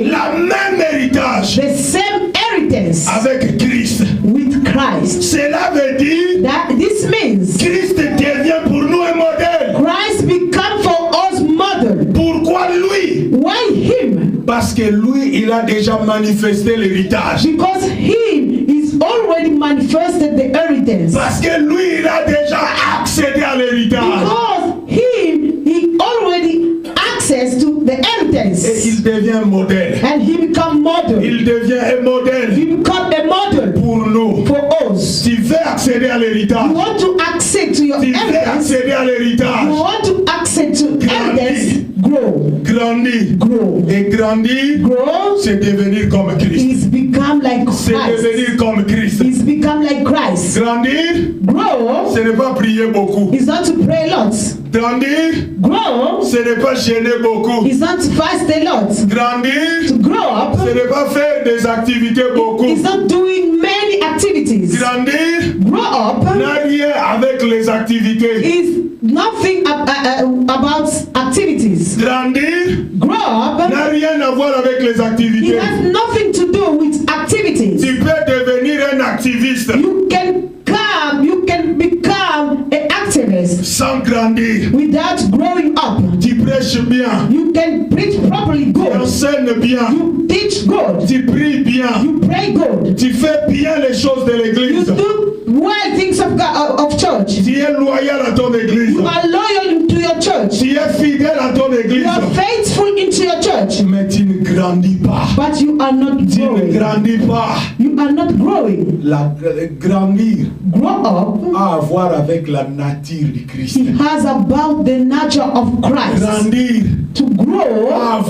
la même héritage the same inheritance avec Christ. with Christ. Cela veut dire That this means Christ devient pour nous un modèle. Christ become for us model. Pourquoi lui? Why him? Parce que lui, il a déjà manifesté l'héritage. Because him is already manifested the inheritance. Parce que lui, il a déjà accédé à l'héritage. Because him, he already access to the Et inheritance. il devient un modèle. And he become model. Il devient un modèle He become a model pour nous. for us. Tu veux accéder à l'héritage. You want to access to your Tu veux inheritance. accéder à You l'héritage. want to access to inheritance. Grow. Grandir. Grow. Et grandir, Grow c'est devenir comme Christ. is become like C'est Christ. devenir comme Christ. Is become like Christ. Grandir, Grow ce n'est pas prier beaucoup. is not to pray a lot. Grandir, Grow ce n'est pas gêner beaucoup. is not to fast a lot. Grandir, To grow up ce n'est pas faire des activités beaucoup. is not doing many activities. Grandir Grow up n'a rien avec les activités. is nothing about activities. Grandir Grow up, n'a rien à voir avec les it activités. has nothing to do with activities. Tu peux devenir un activiste You can become an activist sans grandir. without growing up. Tu prêches bien, You can preach properly tu good. enseignes bien, You teach good. tu pries bien, You pray good. tu fais bien les choses de You l'église. do well things of God, of church. Tu es loyal à ton église. You are loyal to your church. Tu es fidèle à ton église. You are faithful into your church. Mais tu ne grandis pas. But you are not Tu ne growing. grandis pas. You are not growing. Grandir Grow up. a à voir avec la nature du Christ. It has about the nature of Christ. Grandir To grow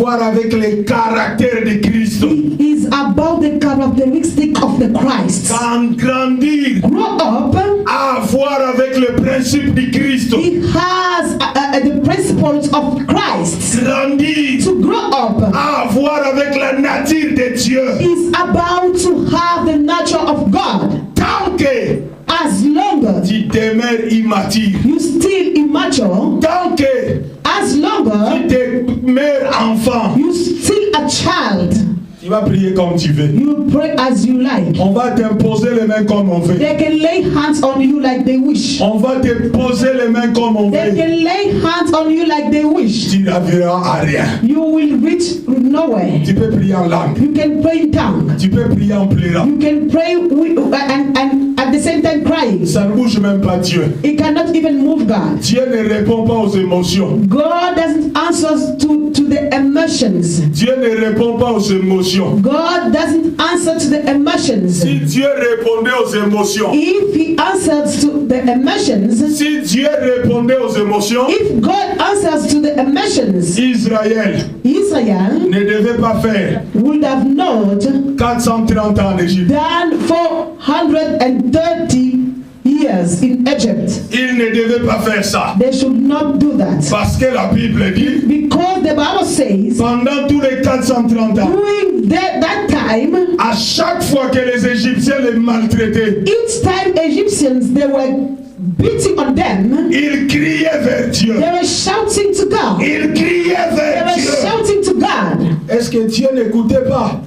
voir avec les caractères de Christ. It is about the characteristic of the Christ. Grandir, Grow up. à voir avec le principe de Christ. It has the principles of Christ. Grandir, To grow up à voir avec la nature de Dieu. is about to have the nature of God. Tant que As long as tu demeures immature, you still immature, tant que as long tu as demeures enfant, you still a child, tu vas prier comme tu veux. you pray as you like. On va t'imposer les mains comme on veut. They can lay hands on you like they wish. On va te poser les mains comme on They veut. can lay hands on you like they wish. Tu n'arriveras à rien. You will reach nowhere. Tu peux prier en langue. You can pray in tongue. Tu peux prier en pleurant. You can pray and at the same time crying. Ça ne bouge même pas Dieu. It cannot even move God. Dieu ne répond pas aux émotions. God doesn't answer to the emotions. Dieu ne répond pas aux émotions. God doesn't answer to the emotions. Si Dieu répondait aux émotions, If he answers to the emotions, si Dieu répondait aux émotions, if God answers to the emotions, Israël Israel ne devait pas faire would have not 430 ans en Égypte. done 430 years in Egypt. Il ne devait pas faire ça. They should not do that. Parce que la Bible dit, Because the Bible says, pendant tous les 430 ans, during that time, à chaque fois que les Égyptiens les maltraitaient, each time Egyptians, they were beating on them, ils criaient vers Dieu. they were shouting to God. Ils criaient They vers were Dieu. shouting to God. Est-ce que Dieu n'écoutait pas?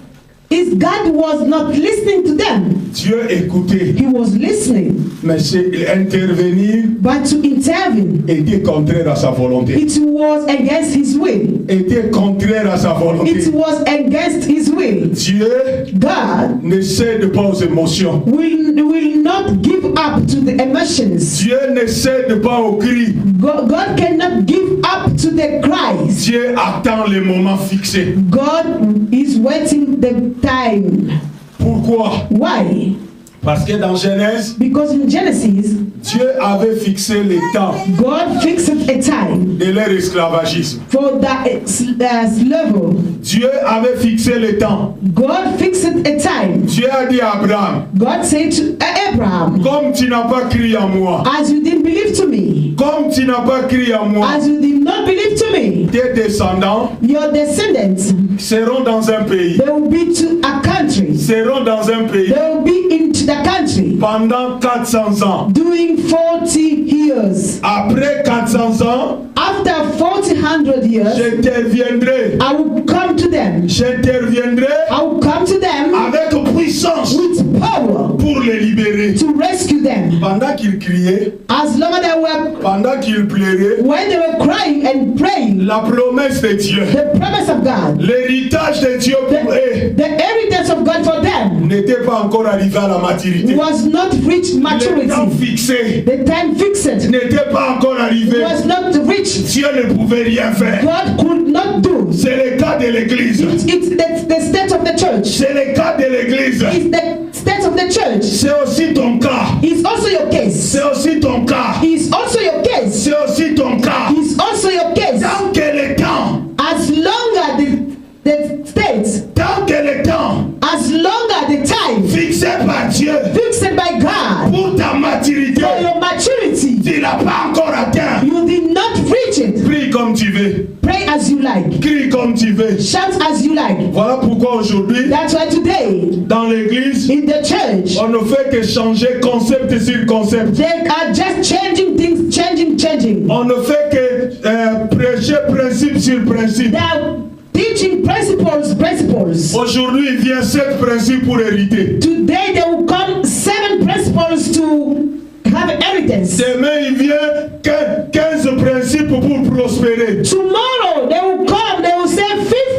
Is God was not listening to them. Dieu écoutait, He was listening, mais c'est intervenir but to intervene, était contraire à sa volonté. it was against his will. Était contraire à sa volonté. It was against his will. Dieu God ne cède pas aux émotions. will not give up to the emotions. Dieu ne cède pas aux cris. God cannot give up to the cries. Dieu attend le moment fixé. God is waiting the time. Pourquoi? Why? Parce que dans Genèse, Because in Genesis, Dieu avait fixé le temps God fixed a time de leur esclavagisme. for that level. Dieu avait fixé le temps. God fixed a time. Dieu a dit à Abraham, God said to Abraham, comme tu n'as pas crié à moi, as you didn't believe to me, comme tu n'as pas crié à moi, as you did not believe to me, tes descendants your descendants, seront dans un pays, they will be to a country. seront dans un pays They will be into the country pendant 400 ans. doing 40 years. Après 400 ans, After 400 years, j'interviendrai. I will come to them. J'interviendrai I will come to them avec puissance with power pour les libérer. to rescue them. Pendant qu'ils criaient, As long as they were, pendant qu'ils pleuraient, when they were crying and praying, la promesse de Dieu, the promise of God, l'héritage de Dieu pour eux the heritage of God for them n'était pas encore arrivé à la maturité. was not reached Le temps maturity. fixé The time fixed n'était pas encore arrivé. was not reached. Dieu ne pouvait rien faire. God could not do. C'est le cas de l'église. It's the state of the church. C'est le cas de l'église. It's the state of the church. C'est aussi ton cas. It's also your case. C'est aussi ton cas. It's also your case. C'est aussi ton cas. It's also your case. Tant que le temps, As long as the state, tant que le temps as long as the time fixé par Dieu fixed by God pour ta maturité, for your maturity, tu l'as pas encore atteint. you did not reach it. Prie comme tu veux. Pray as you like. Crie comme tu veux. Shout as you like. Voilà pourquoi aujourd'hui, That's why today dans l'église, in the church, on ne fait que changer concept sur concept. they are just changing things, changing. On ne fait que prêcher principe sur principe. They are teaching principles. Aujourd'hui, il vient 7 principes pour hériter. Today they will come 7 principles to have inheritance. Demain, il vient 15 principes pour prospérer. Tomorrow they will come, they will say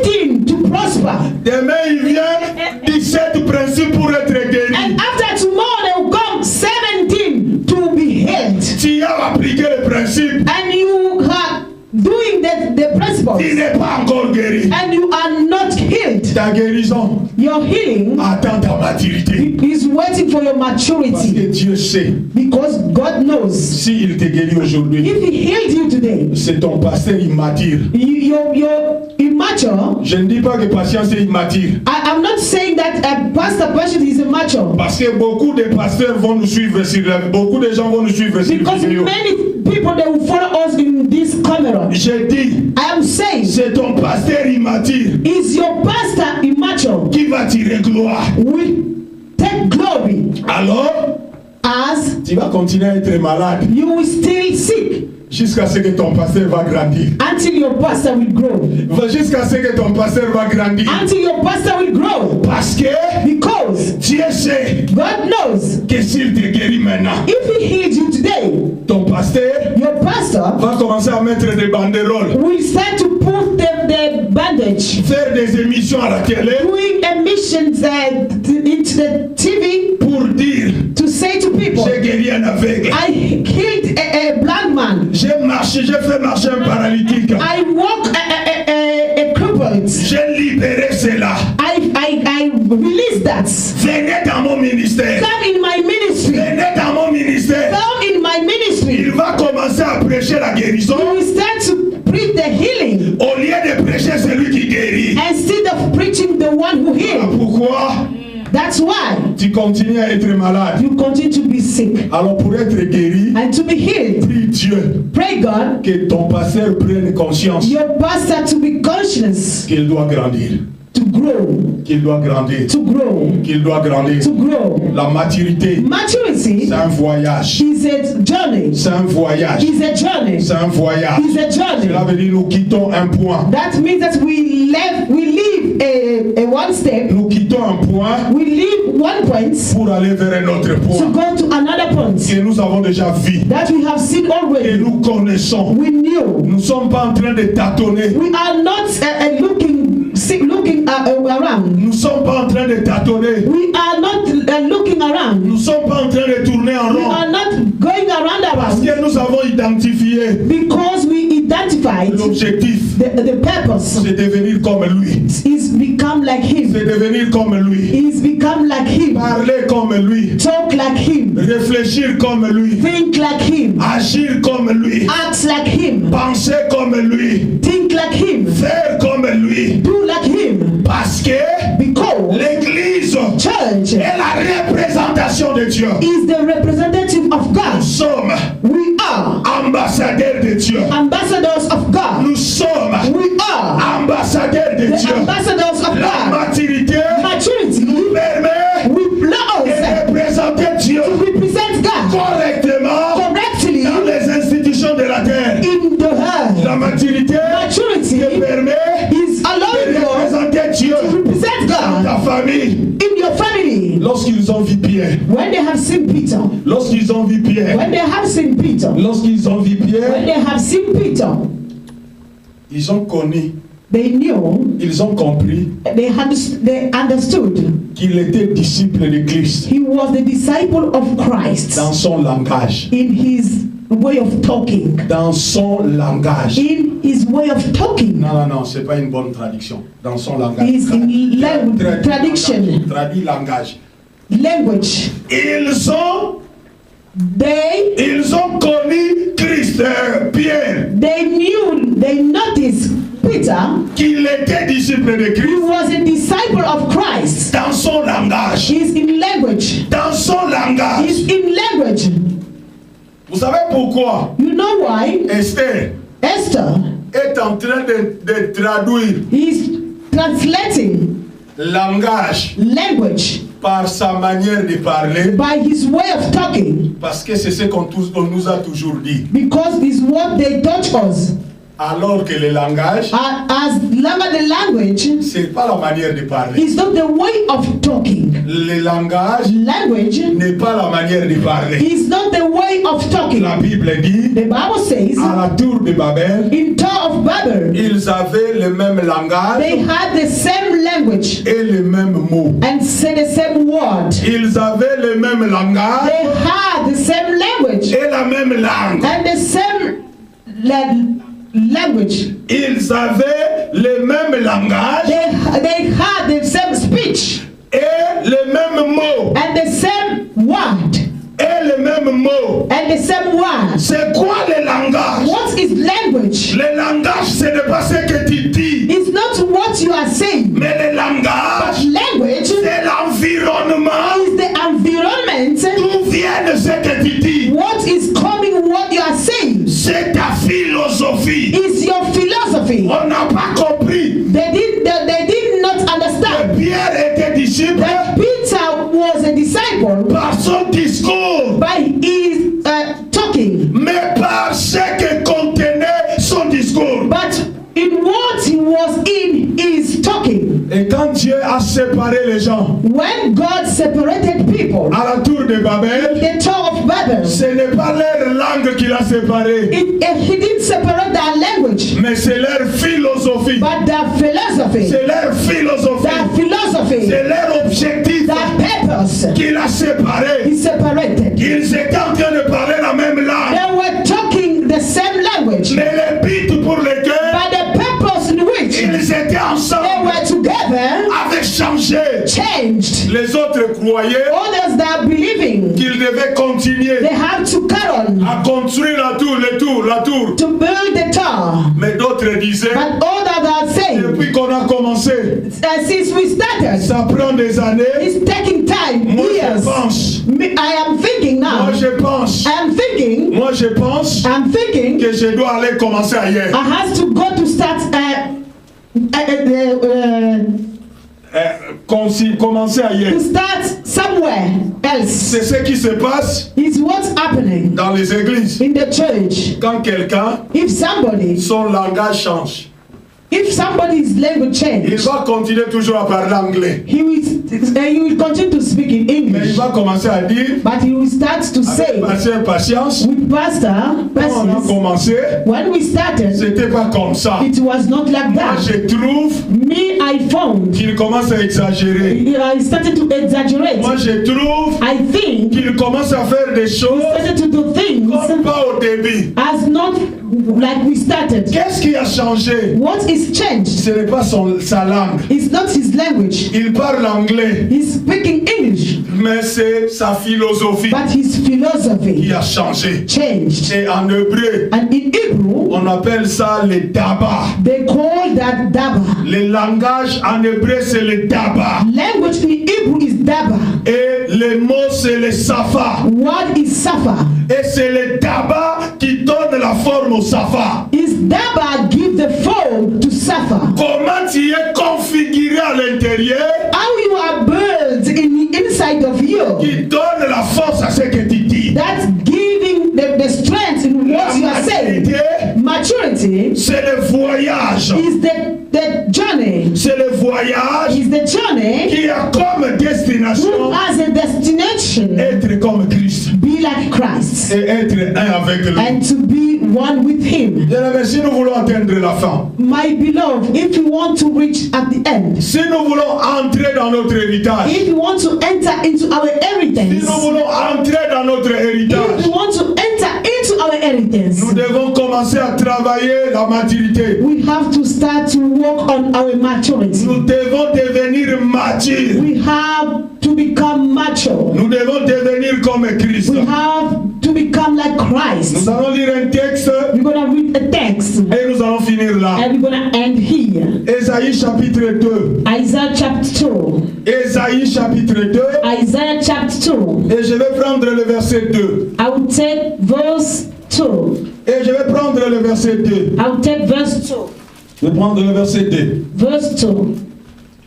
15 to prosper. Demain, il vient 17 principes pour être guéri. And after tomorrow they will come 17 to be healed. Tu as appliqué les principes, And you are doing the principles. tu n'es pas encore guéri. And you are not healed. Ta guérison Your healing attend ta maturité. is waiting for your Parce maturity. que Dieu sait, Because God knows. s'il te guérit aujourd'hui, If He healed you today, c'est ton pasteur immature you're immature Je ne dis pas que Patience est immature. I'm not saying that Pastor Patience is immature. Parce que beaucoup de pasteurs vont nous suivre sur beaucoup de gens vont nous suivre sur Because vidéo. many people, they will follow us in this camera. Je dis, I am saying, c'est ton pasteur immature is your pastor immature? qui va tirer gloire. Will take glory Alors, as tu vas continuer à être malade you will still sick jusqu'à ce que ton pasteur va grandir. until your pastor will grow. Jusqu'à ce que ton pasteur va grandir. Until your pastor will grow. Parce que Because Dieu sait God knows que s'il te guérit maintenant, if he heals you today, ton pasteur your pastor va commencer à mettre des banderoles, will start to put the bandage, faire des émissions à la télé doing emissions into the TV pour dire to say to people, j'ai guéri un aveugle, I killed a blind man. j'ai fait marcher un paralytique, I walk a crippled. j'ai libéré cela. I release that. Venez dans mon ministère, Come in my ministry. venez dans mon ministère. Come in my ministry. Il va commencer à prêcher la guérison You will start to preach the healing au lieu de prêcher celui qui guérit. instead of preaching the one who heals. Pourquoi That's why tu continues à être malade? you continue to be sick. Alors pour être guéri, And to be healed, prie Dieu pray God, que ton pasteur prenne conscience your pastor to be conscious, qu'il doit grandir, to grow, qu'il doit grandir, to grow, qu'il doit grandir. to grow. La maturité, Maturity c'est un voyage. is a journey. C'est un voyage. Is a journey. C'est un voyage. Is a journey. Cela veut dire nous quittons un point. That means that we leave a one step, Nous quittons un point we leave one point pour aller vers un autre to point go to another point que nous avons déjà vu that we have seen et already. nous connaissons. We knew. Nous ne sommes pas en train de tâtonner. We are not looking around. Nous ne sommes pas en train de tâtonner. We are not looking around. Nous ne sommes pas en train de tourner en We rond. are not going Parce around que nous avons identifié because we identified l'objectif, the purpose c'est devenir comme lui. is become like him. C'est devenir comme lui. Is become like him. Parler comme lui. Talk like him. Réfléchir comme lui. Think like him. Agir comme lui. Act like him. Penser comme lui. Think like him. Faire comme lui. Do like him. Parce que Because l'Église church est la représentation de Dieu. is the representative of Nous God. sommes We are ambassadeurs de Dieu. ambassadors of God. Nous sommes We are ambassadeurs de the Dieu. ambassadors of La God. maturité Maturity nous permet will allow de us représenter Dieu to represent God correctement correctly dans les institutions de la terre. in the La earth. maturité Maturity te permet is de allowing you représenter Dieu to represent dans ta God famille. in your family. Lorsqu'ils ont vu Pierre, When they have seen Peter, lorsqu'ils ont vu Pierre, when they have seen Peter, lorsqu'ils ont vu when Pierre, they have seen Peter, ils ont connu, they knew, ils ont compris they understood qu'il était disciple de Christ he was the disciple of Christ dans son langage. in his way of talking. Dans son langage. In his way of talking. Non, c'est pas une bonne traduction. Dans son langage. Is in language, tradition, Traduit langage. language. Ils ont connu Christ, Pierre, They noticed Peter, qu'il était disciple de he Christ was a disciple of Christ. dans son langage. He's in language. Dans son langage. He's in language. Vous savez pourquoi You know why? Esther Esther est en train de traduire is translating langage language par sa manière de parler, by his way of talking, parce que c'est ce qu'on nous a toujours dit. because this is what they taught us. Alors que le langage, The language c'est pas la manière de parler. is not the way of talking. Le langage Language n'est pas la manière de parler. is not the way of talking. La Bible dit, The Bible says à la tour de Babel, in Tower of Babel ils avaient le même they langage had the same language et les mêmes mots. and said the same word. Ils avaient le même langage They had the same language et la même langue. and the same language. Ils avaient le même langage They had the same speech et les mêmes mots. and the same word Et les mêmes mots. and the same word. C'est quoi le langage? What is language? Le langage, ce n'est pas ce que tu dis. It's not what you are Mais le langage, But language c'est l'environnement. is the environment. D'où vient ce que tu dis? What is coming, what you are saying, C'est ta philosophie. is your philosophy. On n'a pas compris. They did not understand Pierre était disciple that Peter was a disciple par son discours, by his talking, mais par ce que contenait son discours. but in what he was in his talking. Et quand Dieu a séparé les gens When God separated people, à la tour de Babel, the Tower of Babel, ce n'est pas leur langue qu'il a séparé, he didn't separate their language, mais c'est leur philosophie. but their philosophy, C'est leur philosophie. their philosophy, C'est leur objectif their purpose. qu'il a séparé. He separated. Ils étaient en train de parler la même langue. They were talking the same language, Mais le but pour lequel but the purpose in which ils étaient they ensemble were together avait changé. changed. Les autres croyaient Others that are believing, qu'ils devaient continuer they have to carry on à construire la tour, la tour. to build the tower. Mais d'autres disaient, But others are saying, depuis qu'on a commencé, since we started, ça prend des années. it's taking time, Moi je years. pense, I am thinking now. moi je pense, I'm thinking. moi je pense I'm thinking. que je dois aller commencer ailleurs. I have to go to start. Commencer ailleurs. To start somewhere else. C'est ce qui se passe Is what's happening dans les églises. in the church. Quand quelqu'un, If son langage change, somebody's language il change, va continuer toujours à parler anglais. he will continue to speak in Mais il English, va commencer à dire, but he will start to say avec patience, with pastor, quand on a persons, commencé, when we started, c'était pas comme ça. it was not like Moi, that. je trouve Me, I found qu'il commence à exagérer. I started to exaggerate. Moi, je trouve I think qu'il commence à faire des choses started to do things comme pas au début. as not like we started. Qu'est-ce qui a changé? What is changed? Ce n'est pas sa langue. It's not his language. Il parle anglais, He's speaking English, mais c'est sa philosophie but his philosophy qui a changé. changed. Et en hébreu, And in Hebrew, on appelle ça le daba. they call that daba. Le langage en hébreu, c'est le daba. Language in Hebrew is daba. Et le mot, c'est le safa. What is safa? Et c'est le daba qui donne la forme au safa. Is daba give the form to safa? Comment tu es configuré à l'intérieur How you are built in the inside of you? qui donne la force à ce que tu dis. That's giving the strength in what you are saying. Maturity C'est le voyage. is the journey. C'est le voyage Is the journey qui a comme destination who has a destination. être comme Christ Be like Christ et être un avec lui. and to be one with Him. Bien-aimés, si nous voulons atteindre la fin, My beloved, if you want to reach at the end, si nous voulons entrer dans notre héritage, if you want to enter into our si inheritance, nous voulons entrer dans notre if héritage, you want to enter into our inheritance, nous devons commencer à travailler la maturité. we have to start to work on our maturity. Nous devons devenir matures. We have to become mature. Nous devons devenir comme Christ. We have to become like Christ. Nous allons lire un texte We're going to read a text et nous allons finir là. and we're going to end here. Ésaïe chapitre 2. Isaiah chapter 2. Ésaïe chapitre 2. Isaiah chapter 2. Et je vais prendre le verset 2. I will take verse 2. Et je vais prendre le verset 2. I will take verse 2. Je vais prendre le verset 2. Verse 2.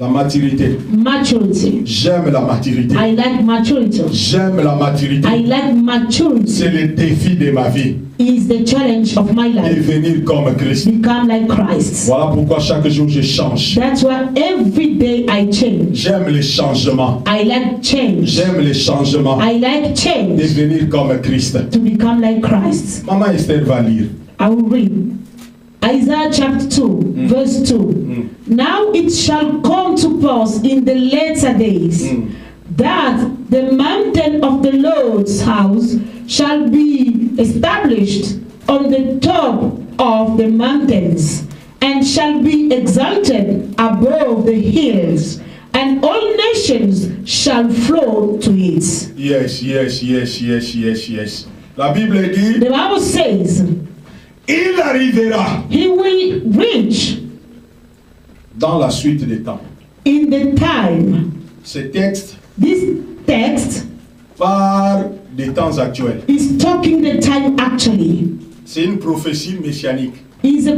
La maturité. Maturity. J'aime la maturité. I like maturity. J'aime la maturité. I like maturity. C'est le défi de ma vie. Is the challenge of my life. Devenir comme Christ. Become like Christ. Voilà pourquoi chaque jour je change. That's why every day I change. J'aime les changements. I like change. J'aime les changements. I like change. Devenir comme Christ. To become like Christ. Maman Esther va lire. I will read. Isaiah chapter 2, verse 2. Now it shall come to pass in the latter days that the mountain of the Lord's house shall be established on the top of the mountains, and shall be exalted above the hills, and all nations shall flow to it. Yes, yes, yes, yes, yes, yes. La Bible dit, The Bible says, il arrivera He will reach dans la suite des temps. in the time. Ce texte This text parle des temps actuels. is talking the time actually. C'est une prophétie messianique. Is a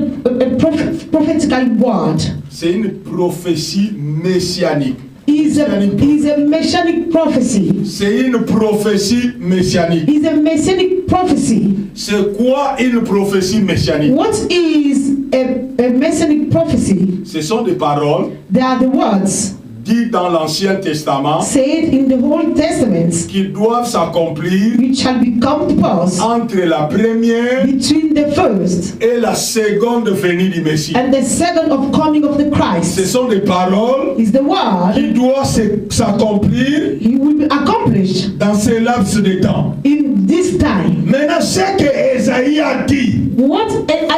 prophetical word. C'est une prophétie messianique. Is a messianic prophecy. C'est une prophétie messianique. Is a messianic prophecy. C'est quoi une prophétie messianique? What is a messianic prophecy? Ce sont des paroles They are the words dites dans l'Ancien Testament said in the Old Testament qui doivent s'accomplir which shall become to pass entre la première between the first et la seconde venue du Messie. and the second of coming of the Ce Christ. sont des paroles Is the word qui doivent s'accomplir he will be accomplished dans ce laps de temps. in this time. Maintenant, ce que Esaïe a dit, What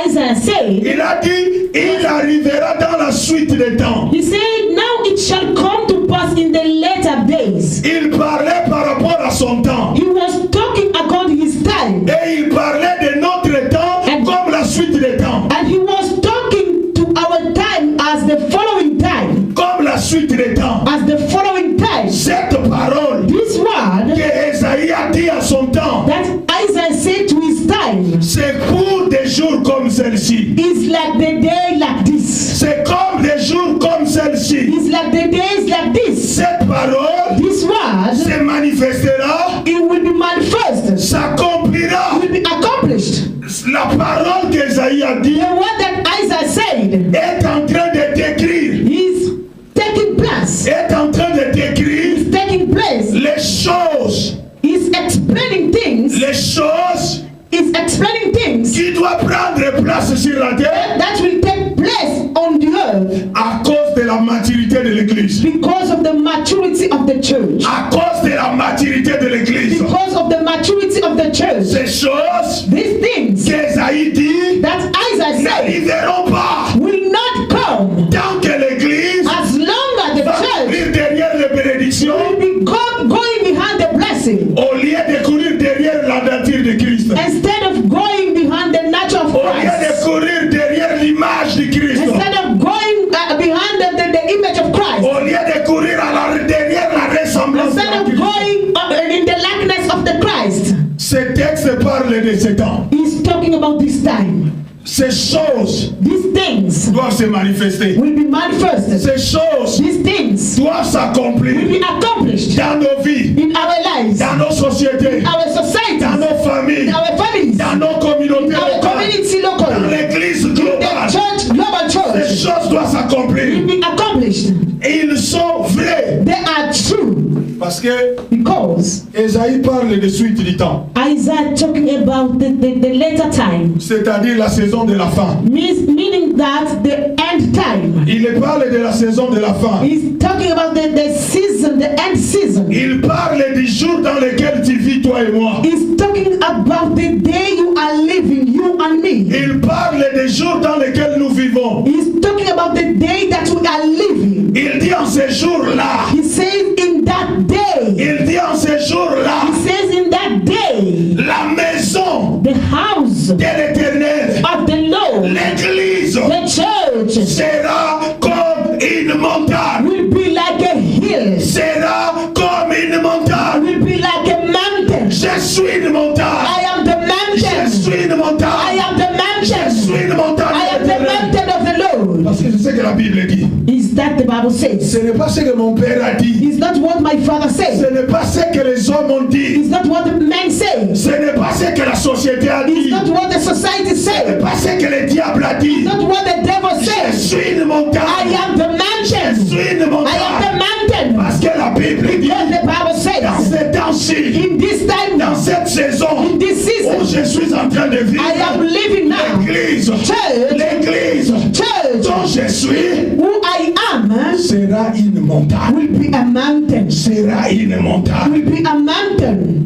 Isaiah said, il a dit, il arrivera dans la suite des temps. he said, now it shall come to pass in the later days. Il parlait par rapport à son temps. He was talking according his time. Et il parlait de notre temps comme la suite des temps. And he was talking to our time as the following time. Comme la suite des temps. As the following time. Cette parole This word que Esaïe a dit à son temps, that Isaiah said to his time c'est pour des jours comme celle-ci. is like the day like this. C'est comme des jours comme celle-ci. It's like the days like this. Cette parole This word, se manifestera, it will be manifested. s'accomplira. Will be accomplished. La parole qu'Esaïe a dit The word that Isaiah said est en train de décrire, is taking place. est en train de décrire It's taking place. les choses, He's explaining things. les choses He's explaining things qui doivent prendre place sur la terre that will take place on the earth à cause de la maturité de l'Église. because of the maturity of the church. À cause de la maturité de l'Église. Because of the maturity of the church. Ces choses These things qu'Esaïe dit that Isaiah said n'arriveront pas will not come tant que l'Église as long as the va church courir derrière les bénédictions will be going behind the blessing au lieu de courir derrière la nature de Christ. instead of going behind the nature of Au lieu de Christ. courir derrière l'image de Christ. Instead of going behind the image of Christ. Au lieu de courir derrière la ressemblance de Instead of Christ. going in the likeness of the Christ. Ce texte parle de ce temps. He's talking about this time. Ces choses These things doivent se manifester. will be manifested. Ces choses These things doivent will s'accomplir be accomplished dans nos vies, in our lives, dans nos sociétés, our societies, dans nos familles, in our families, dans nos communautés our locales, community dans locally, l'église in the globale. church, global Ces church, choses doivent will s'accomplir. be accomplished. Et ils sont vrais. They are true Parce que because Esaïe parle de suite du temps. Isaiah talking about the later time, C'est-à-dire la saison de la fin. meaning that the end time. Il parle de la saison de la fin. He's talking about the season, the end season. Il parle du jour dans lequel tu vis, toi et moi. He's talking about the day you are living, you and me. Il parle des jours dans lesquels nous vivons. He's talking about the day that we are living. Il dit en ces jours-là. He says in that day. Il dit en ces jours-là. He says in that day. La maison The house de l'Éternel, of the Lord, l'église, the church, sera comme une montagne. will be like a hill, Sera comme une montagne. will be like a mountain. Je suis une montagne. I am the Je mountain. suis une I montagne. am the Je mountain. suis une montagne. I am the mountain of the Lord. Parce que je sais que la Bible dit. Is that the Bible says? Ce n'est pas ce que mon père a dit. It's not what my father Ce said. n'est pas ce que les hommes ont dit. It's not what the men say. Ce n'est pas ce que la société a It's dit. not what the society Ce n'est said. pas ce que le diable a dit. It's not what the devil Je says. suis une I montagne. am the Je mountain. suis une I am the montagne. mountain. Parce que la Bible dit. Because the Bible Dans says, ce temps-ci, in this time, dans cette saison in this où season, je suis en train de I am vivre, living now. l'église, Church, l'église church, dont je suis who I am sera une montagne. will be a mountain. Sera une montagne. Will be a mountain.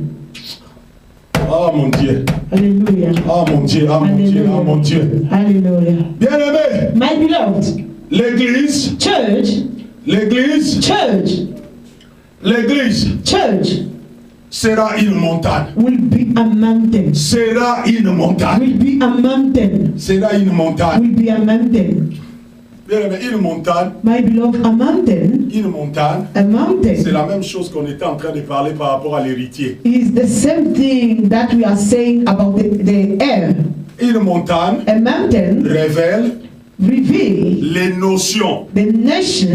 Oh mon Dieu. Hallelujah. Oh mon Dieu. Oh mon Dieu. Oh mon Dieu. Hallelujah. Bien-aimé, My beloved, l'église, church, l'église, church, l'église church sera une montagne. will be a mountain. Sera une montagne. Will be a mountain. Sera une montagne. Will be a mountain. Bien aimé, une montagne, My beloved, a mountain c'est la même chose qu'on était en train de parler par rapport à l'héritier. is the same thing that we are saying about the heir. Une montagne A mountain révèle reveal les notions the nation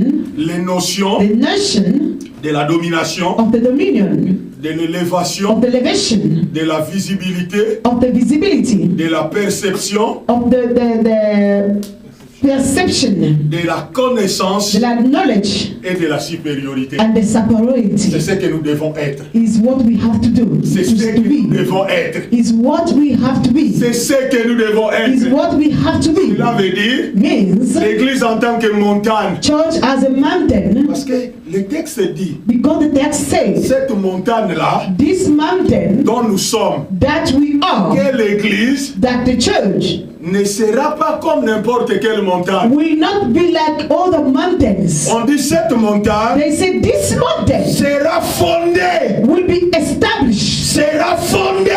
de la domination, of the dominion, de l'élévation, of the elevation, de la visibilité, of the visibility, de la perception, of the perception, de la connaissance the knowledge, et de la supériorité. and the superiority C'est ce que nous devons être. is what we have to do. C'est ce Is que to nous be. devons être. Is what we have to be. C'est ce que nous devons Is être. what we have to be. Cela veut dire Means l'Église en tant que montagne. church as a mountain, Parce que le texte dit, because the text says cette montagne-là this mountain dont nous sommes, that we are, que l'Église that the church ne sera pas comme n'importe quelle montagne. will not be like all the mountains. On dit cette montagne They say this mountain sera fondée, will be established, sera fondée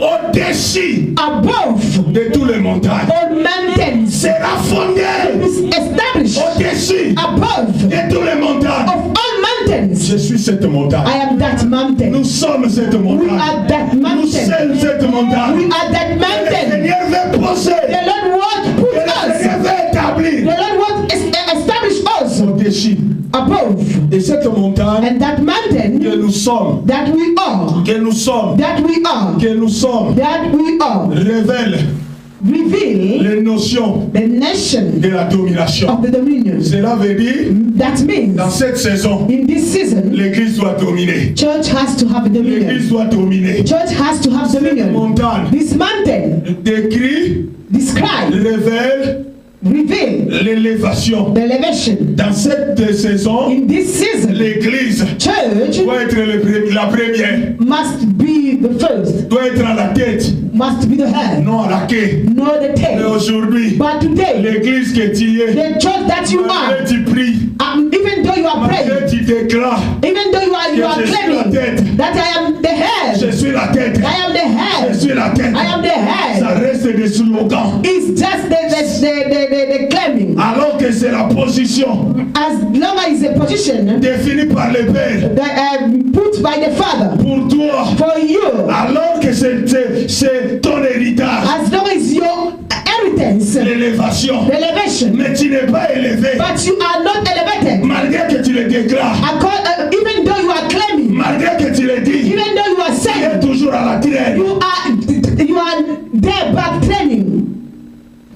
au-dessus above de toutes les montagnes. all mountains, Sera fondée is established au-dessus above de toutes les montagnes. of all mountains. Je suis cette montagne. I am that mountain. Nous sommes cette We montagne. are that Nous mountain. sommes cette We montagne. are that Le mountain. Seigneur veut poser. The Lord wants put Le us. Seigneur veut The établir Lord wants establish us au-dessus. above. Et cette montagne And that que mountain nous sommes, that we are, que nous sommes, that we are, que nous sommes, that we are, révèle reveal les notions the nation de la domination. of the dominion. Cela veut dire, That means dans cette saison, in this season, l'Église doit dominer. church has to have L'Église dominion. doit dominer. Church has to have Cette dominion. montagne This mountain décrit, describe, révèle reveal l'élévation. the elevation. Dans cette saison, In this season, l'Église church doit être la première, must be the first, doit être à la tête, must be the head, non à la queue. not the Mais tail. aujourd'hui, But today, l'Église que tu es, the church that you malgré are, tu pries, even though you are malgré praying, tu déclares, even though you are Je suis la claiming tête. that I am the je head, suis la tête, I am the je head, suis la tête. I am the Ça head, reste des slogans. it's just the claiming. Alors que c'est la position As long as it's a position définie par le Père that put by the Father pour toi, for you, alors que c'est ton héritage, as long as your inheritance, l'élévation. the elevation, Mais tu n'es pas élevé, but you are not elevated. malgré que tu le déclares, Even though you are claiming, malgré que tu le dis, even though you are tu es saying, toujours à la traîne. you are there back training.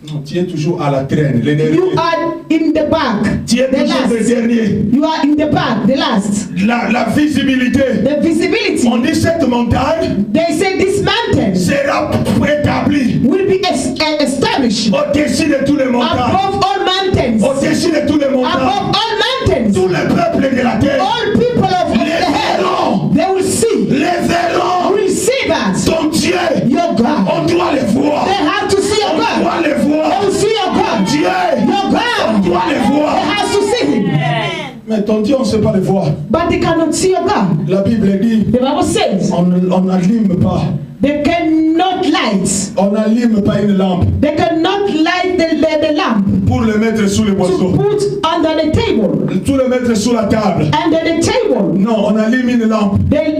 Non, tu es toujours à la traîne, le dernier. You are in the back, Tu es the toujours le last. dernier. You are in the back, the last. La visibilité. The visibility. On dit cette montagne They say this mountain sera établie will be established au-dessus de tous les montagnes. above all mountains. Au-dessus de tous les Above montagnes. all mountains. Tous les peuples de la terre. All people of the Les earth, verront. they will see. Les verront. Will see that. Ton Dieu. Your God. On doit les voir. They have to see your On God. doit les They voir. will see your God. Dieu. Your On God. doit les They voir. have to see him. Mais ton Dieu, on ne sait pas les voir. But they cannot see your God. La Bible dit, The Bible says on n'allume pas. they cannot light. On n'allume pas une lampe They cannot light the lamp pour le mettre sous le to boisseau. put under the table. Pour le mettre sous la table. Under the table. Non, on allume une lampe They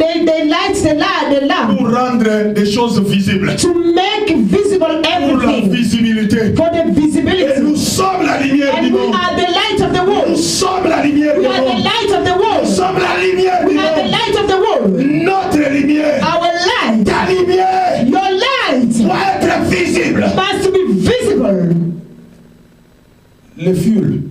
light the lamp pour rendre des choses visibles. to make visible Pour la everything. visibilité. For the Et visibility. nous sommes la lumière And du we monde. are the light of the Nous world. sommes la lumière We du are the monde. light of the Nous world. sommes la lumière du We are the monde. light of the world. Notre lumière, Our light, ta lumière your light doit être visible. must be visible. Le fuel,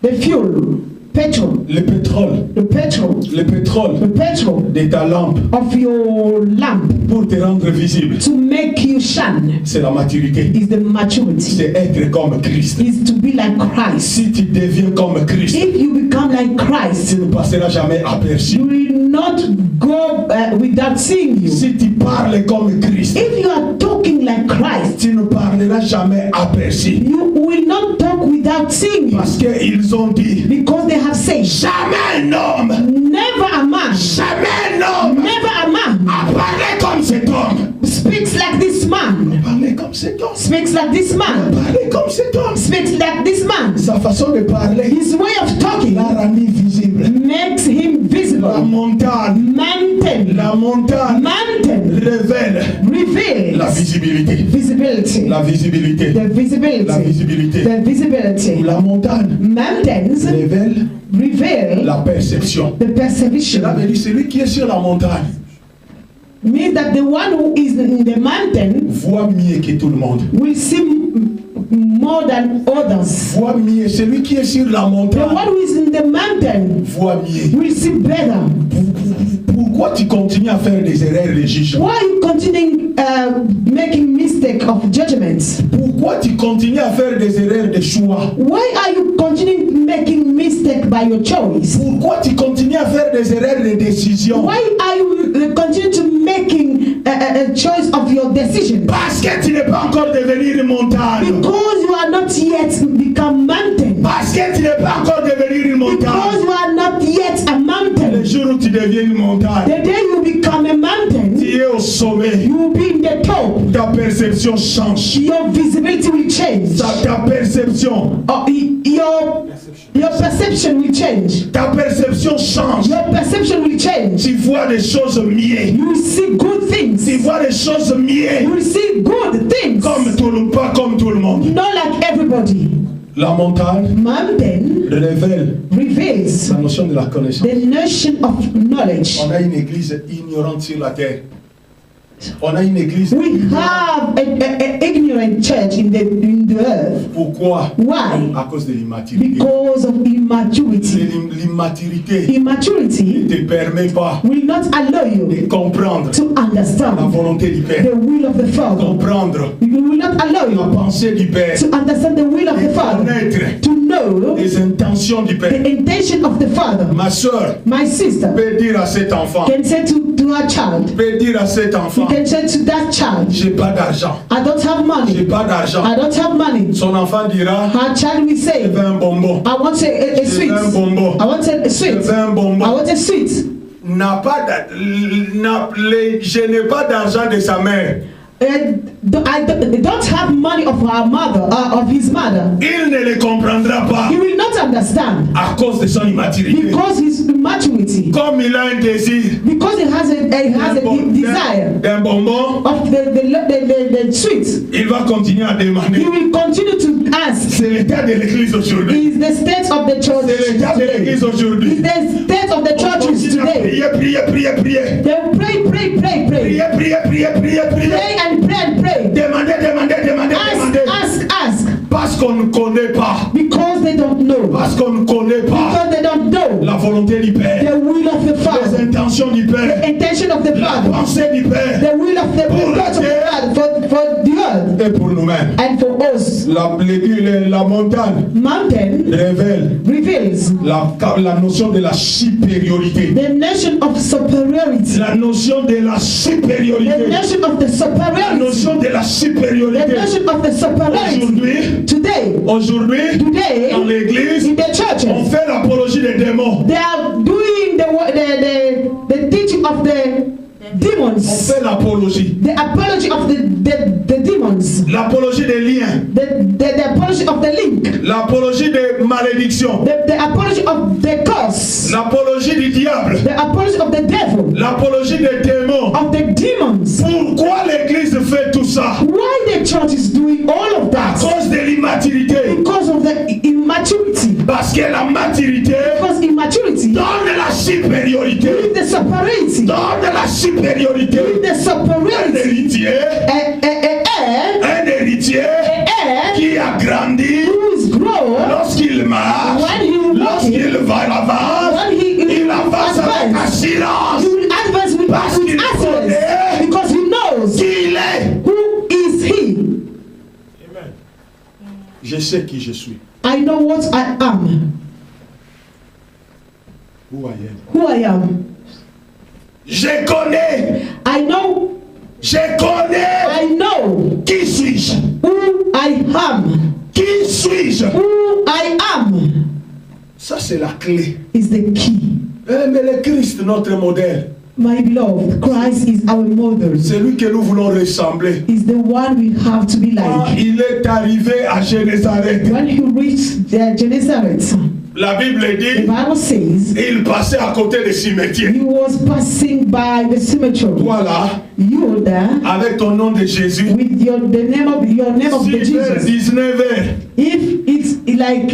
The fuel, petrol, le pétrole, the petrol, le pétrole the petrol de ta lampe of your lamp pour te rendre visible, to make you shine c'est la maturité. is the maturity, C'est être comme Christ. is to be like Christ. Si tu deviens comme Christ, If you become like tu Christ, ne passeras jamais aperçu. you will not go without seeing you. Si tu parles comme Christ, If you are talking like Christ, tu ne parleras jamais aperçu. you will not talk without seeing you. Parce qu'ils ont dit, Because they have said, jamais un homme, never a man, jamais un homme never a man a parlé comme cet homme. speaks like this this man. Parlez comme cet homme. Speaks like this man. Parlez comme cet homme. Speaks like this man. Sa façon de parler His way of talking l'a rendu visible. makes him La visible. montagne, Mountain. la montagne Mountain révèle reveals La visibilité. visibility. La visibilité. The visibility. La visibilité. The visibility. la montagne Mountains révèle reveal La perception. the perception. Cela veut dire celui qui est sur la montagne Means that the one who is in the mountain Voit mieux que tout le monde. will see more than others. voit mieux. Celui qui est sur la The montagne one who is in the mountain voit mieux. will see better. Pourquoi tu continues à faire des erreurs de jugement? Why are you continuing making mistake of judgments? Pourquoi tu continues à faire des erreurs de choix? Why are you continuing making mistake by your choice? Pourquoi tu continues à faire des erreurs de décision? Why are you continue to making a choice of your decision? Parce que tu n'es pas encore devenu une montagne. Because you are not yet become mountain. Parce que tu n'es pas encore devenu une Because montagne. you are not yet a Le mountain. jour où tu deviens une montagne, The day you become a mountain, tu es au sommet. you will be in the top. Ta perception change. Your visibility will change. Ta perception. Your perception will change. Ta perception change. Your perception will change. Tu vois des choses mieux. You will see good things. Tu vois des choses You mieux. will see good things. Pas comme tout le monde. Not like everybody. La montagne Mountain révèle reveals la notion de la connaissance. the notion of knowledge. On a une église ignorante sur la terre. On a une église. We have an ignorant church in the earth. Pourquoi? Why? À cause de l'immaturité. Because of immaturity. L'immaturité Immaturity ne te permet pas will not allow you de comprendre to la understand volonté du Père. the will of the Father. Comprendre It will not allow la you pensée du Père. to understand the will of the Et Father. connaître To know les intentions du Père. the intention of the Father. Ma soeur My sister peut dire à cet enfant, can say to her child, peut dire à cet you enfant, can say to that child, j'ai pas d'argent. I don't have J'ai money. pas d'argent. I don't have money. Son enfant dira, Her child will je say, veux un bonbon. I want a Je sweet. veux un bonbon. I want a Je sweet. veux un I bonbon. want a sweet. Je n'ai pas d'argent de sa mère. I don't have money of her mother, of his mother. Il ne le comprendra pas He will not understand à cause de son immaturité. because his immaturity. Comme il a un désir Because he has a desire d'un bonbon, of the sweet. il va continuer à He demander. will continue to ask. C'est l'état de l'église aujourd'hui. Is the state of the church C'est l'état de today? l'église Is aujourd'hui. the state of the On churches continue à today? prier. They will pray. Pray and pray. Demander. Ask. Parce qu'on ne connaît pas. Because they don't know. Parce qu'on ne connaît pas Because they don't know la volonté du Père. the will of the Les Father. intentions du Père. Intention of the La Father. pensée du Père. The will of the Pour thoughts of the la Father for the earth Et pour nous-mêmes. and for us. La montagne Mountain révèle reveals la notion de la supériorité. the notion of superiority. La notion de la The supériorité. notion of the La superiority. notion de la The supériorité. notion of the superiority. Aujourd'hui, Today, dans l'église, in the churches, on fait l'apologie des démons. they are doing the teaching of the On demons, fait l'apologie. the apology of the demons, L'apologie des liens. the apology of the link, L'apologie des malédictions. the apology of the curse, L'apologie du diable. the apology of the devil, L'apologie des démons. of the demons. Pourquoi l'église fait tout ça? Why the church is doing all of À that? cause de l'immaturité. Because of the immaturity. Parce que la maturité Because immaturity donne la supériorité. with the superiority, Donne la supériorité. with the Un superiority, héritier. Un héritier qui a grandi who is grown lorsqu'il marche, when he will walk, lorsqu'il va à l'avance, when il avance avec advance. assurance. He will advance with Parce qu'il assurance connaît because he knows qui il est. who is he. Je sais qui je suis. I know what I am, Who I am. who I am. Je connais. I know Qui suis-je? who I am. Qui suis-je? Who I am Ça, c'est la clé. is the key. Mais le Christ, notre modèle, My beloved, Christ is our model. C'est lui que nous voulons ressembler. Is the one we have to be Quand like. il est arrivé à Génézareth, When he reached Gennesaret, la Bible the dit, Bible says il passait à côté des cimetières. he was passing by the cemetery. Voilà, You there, avec ton nom de Jésus, with the name of the 6h, Jesus. 19h, If it's like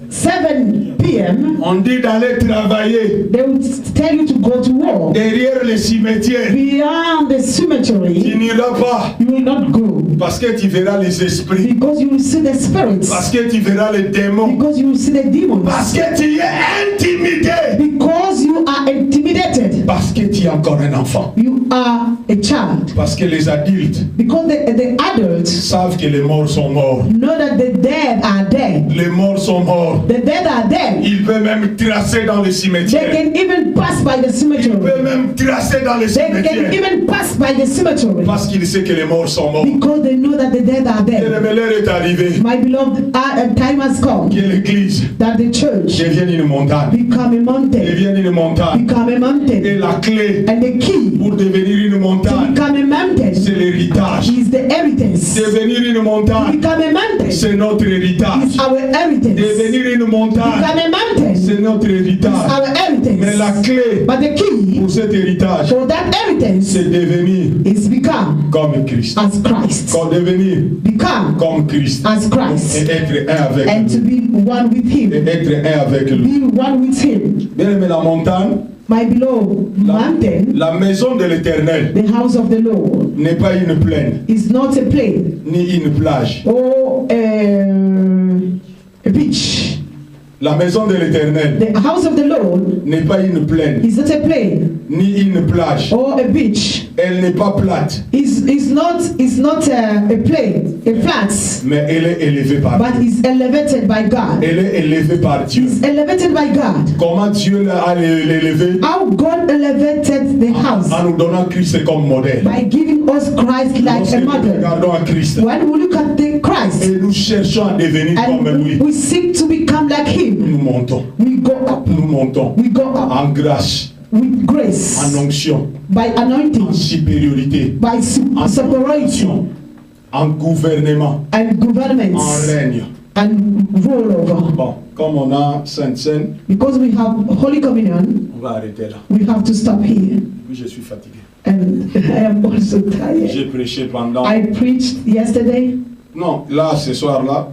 7 p.m., on dit d'aller travailler they would tell you to go to work. derrière les cimetières. Beyond the Tu cemetery, n'iras pas you will not go parce que tu verras les esprits, because you will see the spirits, parce que tu verras les démons, because you will see the demons, parce que tu es intimidé, because you are intimidated. parce que tu es encore un enfant, You are a child, parce que les adultes because the adults savent que les morts sont morts. know that the dead are dead. Les morts sont morts. The dead are dead. Il peut même tracer dans les They cimetières. can even pass by the Il cemetery. peut même tracer dans les They can cimetières. even pass by the cemetery Parce qu'il sait que les morts sont morts. because they know that the dead are Et dead. le l'heure est arrivé My beloved, time has come que l'église that the church devienne une montagne. become a mountain, Devienne une montagne. become a Et mountain, la clé and the key pour devenir une to montagne, become a mountain c'est l'héritage. is the inheritance. Devenir une To montagne, become a mountain is c'est notre héritage. our inheritance. Devenir une montagne, Become a mountain c'est notre is héritage. our Mais la inheritance. clé But the key pour cet héritage, for that inheritance c'est devenir is become comme Christ. as Christ. Comme devenir Become comme Christ. as Christ. Et être un avec And to lui. be one with Et Him. être un avec lui. Be one with Him. Bien aimé, la montagne, My beloved, mountain, la maison de l'éternel the house of the Lord, n'est pas une plaine, is not a plain ni une plage. or a beach. La maison de l'éternel The house of the Lord n'est pas une plaine, is not a plain ni une plage. or a beach. Elle n'est pas plate, Is not a plain, a flat, mais elle est élevée par but Dieu. is elevated by God. Elle est élevée par Dieu. Is elevated by God. Comment Dieu l'a élevé? How God elevated the house En nous donnant Christ comme modèle. by giving us Christ like Lorsque a nous model. regardons à Christ When we look at the Christ et nous cherchons à devenir comme and lui, we seek to become like Him, nous montons. we go up. Nous montons We go up en grâce, with grace, en onction, by anointing, en supériorité, by en separation domination, en gouvernement, and en governments règne. and rule over. Bon, comme on a Sainte Seine, Because we have Holy Communion, on va arrêter là. we have to stop here. Oui, je suis fatigué. And I am also tired. J'ai prêché pendant... I preached yesterday, Non, là, ce soir-là,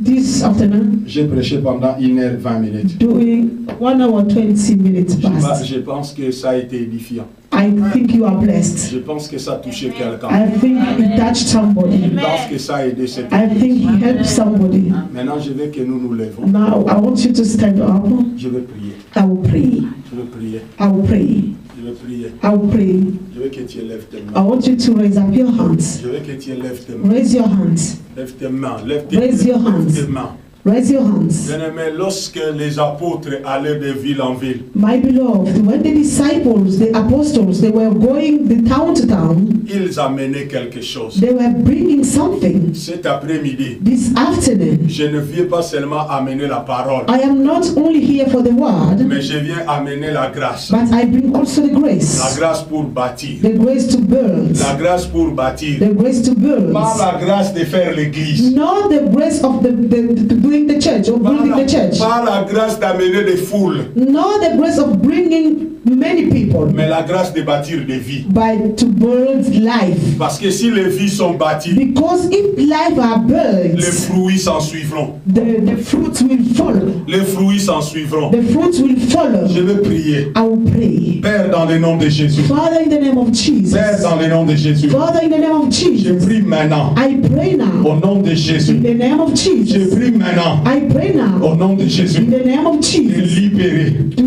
this afternoon, j'ai prêché pendant 1h20 minutes. doing 1 hour 20 minutes past. Je pense que ça a été édifiant. I think you are blessed. Je pense que ça a touché quelqu'un. I think it touched somebody. Je pense que ça a aidé cette I think he helped somebody. Maintenant, je veux que nous nous levons. Now I want you to stand up. Je vais prier. I will pray. Je vais prier. I will pray. Je vais prier. I will pray. Je veux que tu élèves tes I mains. want you to raise up your hands. Je veux que tu élèves tes mains. Raise your hands. Lève tes mains. Lève tes, Raise your lève hands. tes mains. Raise your hands. Bien-aimé, lorsque les apôtres allaient de ville en ville, My beloved, when the disciples, the apostles, they were going the town to town, ils amenaient quelque chose. they were bringing something. Cet après-midi, This afternoon, je ne viens pas seulement amener la parole, I am not only here for the word, mais je viens amener la grâce. but I bring also the La grace. grâce pour bâtir. The grace to build. La grâce pour bâtir. The grace to build. Pas la grâce de faire l'église. Not the grace of the doing the church or building the church. Pas la grâce d'amener des foules, Not the grace of bringing many people, mais la grâce de bâtir des vies. but to build life. Parce que si les vies sont bâties, Because if life are les built, fruits s'en suivront. the fruits will follow. Les fruits s'en suivront. The fruits will follow. Je vais prier. I will pray. Père, dans le nom de Jésus. Father, in the name of Jesus. Père, dans le nom de Jésus. Father, in the name of Je Jesus. prie maintenant. I pray now. Au nom de In Jésus. the name of Je Jesus. prie maintenant. I pray now. Au nom de In Jésus. the name of De Jesus. libérer. To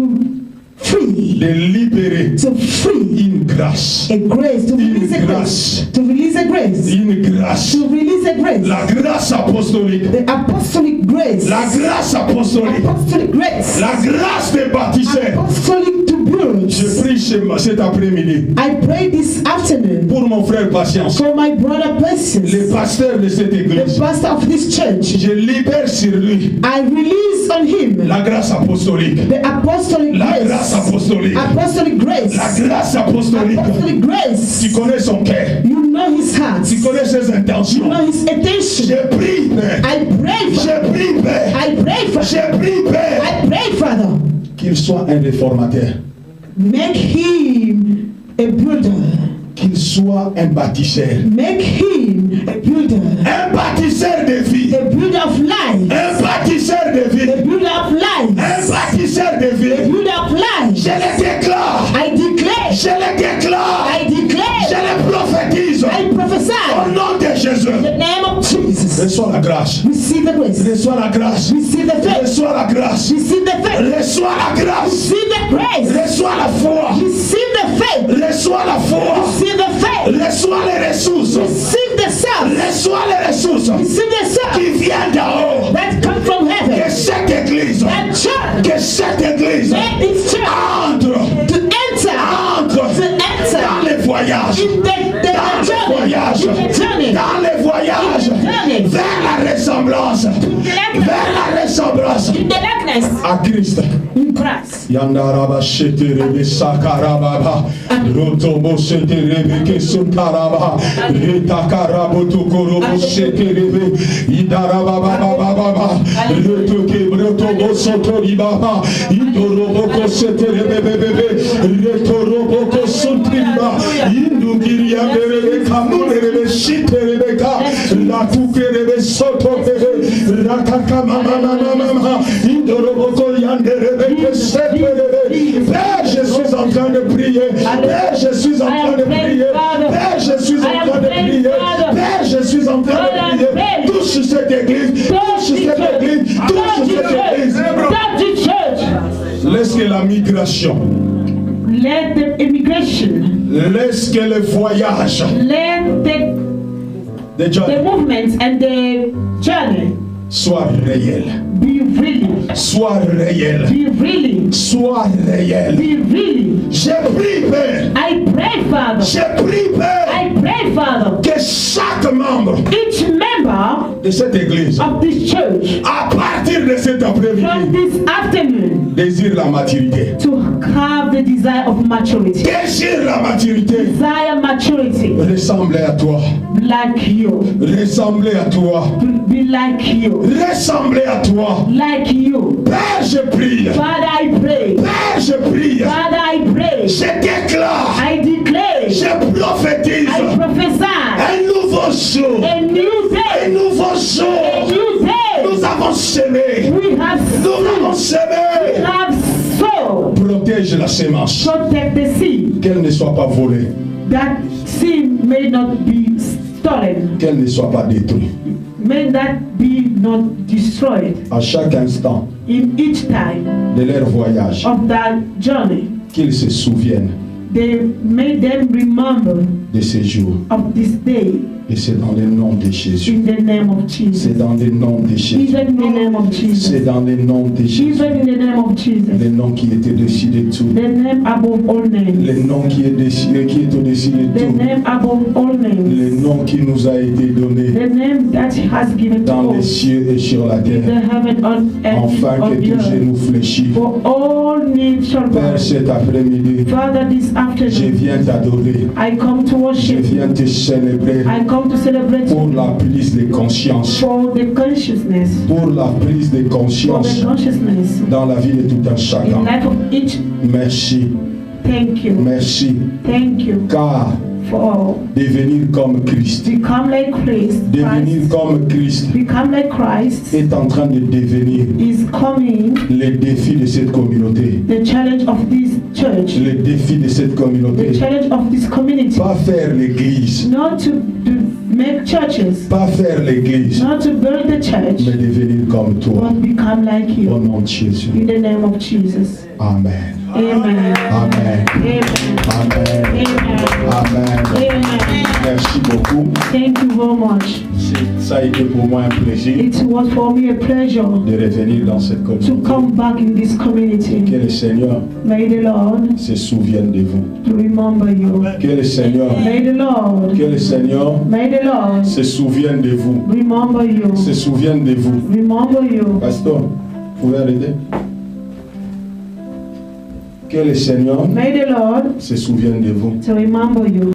free. De libérer To free. une grâce. A grace. To Une release a grâce. grace. To release a grace. Une grâce. To release a grace. La grâce apostolique. The apostolic grace. La grâce apostolique. Apostolic grace. La grâce des bâtisseurs. Apostolic to build. Je prie cet après-midi I pray this afternoon pour mon frère Patience, for my brother Patience, le pasteur de cette the église. pastor of this church. Je libère sur lui I release on him la grâce apostolique. the apostolic La grâce grace. apostolique. Apostolic grace. La grâce apostolique. Apostolic grace. Tu connais son cœur. You know his heart. Tu connais ses You intentions. know his intention. Je prie, Père. I pray, Father. Je prie, Père. I pray, Father. Je prie, Père. I pray, Father. Qu'il soit un réformateur. Make him a builder. Qu'il soit un bâtisseur. Make him a builder. Un bâtisseur de vie. A builder of life. Un bâtisseur de vie. A builder of life. Un bâtisseur de A vie. builder of life. Je le déclare. I declare. Je le déclare. I Je declare. le prophétise. I prophesy. Au nom de Jésus. In the name of Jesus. Reçois la grâce. Receive the grace. Reçois la grâce. Receive the faith. Reçois la grâce. Receive the faith. Reçois la grâce. Receive the grace. Reçois la foi. Receive the faith. Reçois la foi. Receive the faith. Reçois les ressources. Receive the self. Reçois les ressources Receive the self qui viennent d'en haut. that come from Que heaven. cette église, That church. que cette église Let this church entre, to enter. entre To enter. dans les voyages, In the dans les journey. voyages, In the journey. dans les voyages, journey. vers la ressemblance, vers la ressemblance In the likeness à Christ. in Christ. Yandaraba sheterebe sakarababa rotobo sheterebe kesuntaraba retakarabo tokorobo sheterebe idarababa retoke rotobo sotoribaba idorobo koseterebe bebebe retorobo kosuntriba indugiriya berebe kamurebe shiterebe ka lakukerebe sotorebe rakakamama indorobo koyanderebe. Père, je suis en train de prier. Père, je suis en train de prier. Père, je suis en train de prier. Père, je suis en train de prier. Touche cette église. Touche cette église. Touche cette église. Laisse que la migration. Let the immigration. Laisse que le voyage. Let the movements and the journey soit réel. be really. Soit réel. Be really. Soit réel. Be really. Je prie, Père. I pray, Father. Je prie, Père. I pray, Father. Que chaque membre Each member de cette église, of this church à partir de cet from après-midi, this afternoon désire la maturité. to have the desire of maturity. Désire la maturité. Desire maturity Ressembler à toi. like you. Ressembler à toi. Be like you. Ressembler à toi. Like you. Père, je prie. Father, I pray. Père, je prie. Father, I pray. Je déclare. I declare. Je prophétise. I prophesy. Un nouveau jour. A new Un day. nouveau A jour. new day. Nous avons semé. We have Nous avons seen. semé. We have sown. Protège la sémence. Protect the seed. Qu'elle ne soit pas volée. That seed may not be stolen. Qu'elle ne soit pas détruite. May that be not destroyed. À chaque instant In each time de leur voyage, of that journey, qu'ils se souviennent they made them remember de ces jours. of this day Et c'est dans le nom de Jésus. in the name of Jesus. C'est dans le nom de Jésus. Even in the name of C'est Jesus. dans le nom de Jésus. Even in the name of Jesus. Le nom qui était au-dessus de tout. The name above all Le names. nom qui est au-dessus de The tout. name above all names. Le nom qui nous a été donné The name that He has given to dans les us. cieux et sur la In the terre. heaven and Enfin on que the tout earth. genou fléchit. For all needs shall Père, bow. cet après-midi, Father, this je afternoon, viens t'adorer. I come to Je worship viens you. te célébrer I come to celebrate pour you la prise de conscience. for the consciousness. Pour la prise de For conscience the consciousness dans la vie de tout un in chacun. life of each. Merci, Thank you. merci. Thank you Car for devenir comme Christ, become like Christ. devenir Christ. comme Christ Become like Christ est en train de devenir is coming. le défi de cette communauté. The challenge of this church. Le défi de cette The communauté. challenge of this community. Pas faire l'église, Not to make churches. pas faire l'église, Not to build the church. mais devenir comme toi. But become like Au you. nom de Jésus. In the name of Jesus. Amen. Amen. Amen. Amen. Amen. Amen. Merci beaucoup. Thank you very much. Ça a été pour moi un plaisir It was for me a pleasure de revenir dans cette to communauté. come back in this community. Que le Seigneur May the Lord se souvienne de vous. remember you. Que le Seigneur, May the Lord, may the Lord se souvienne de vous. remember you. Se souvienne de vous. Remember you. Pasteur, vous pouvez arrêter? Que le Seigneur May the Lord se souvienne de vous. to remember you.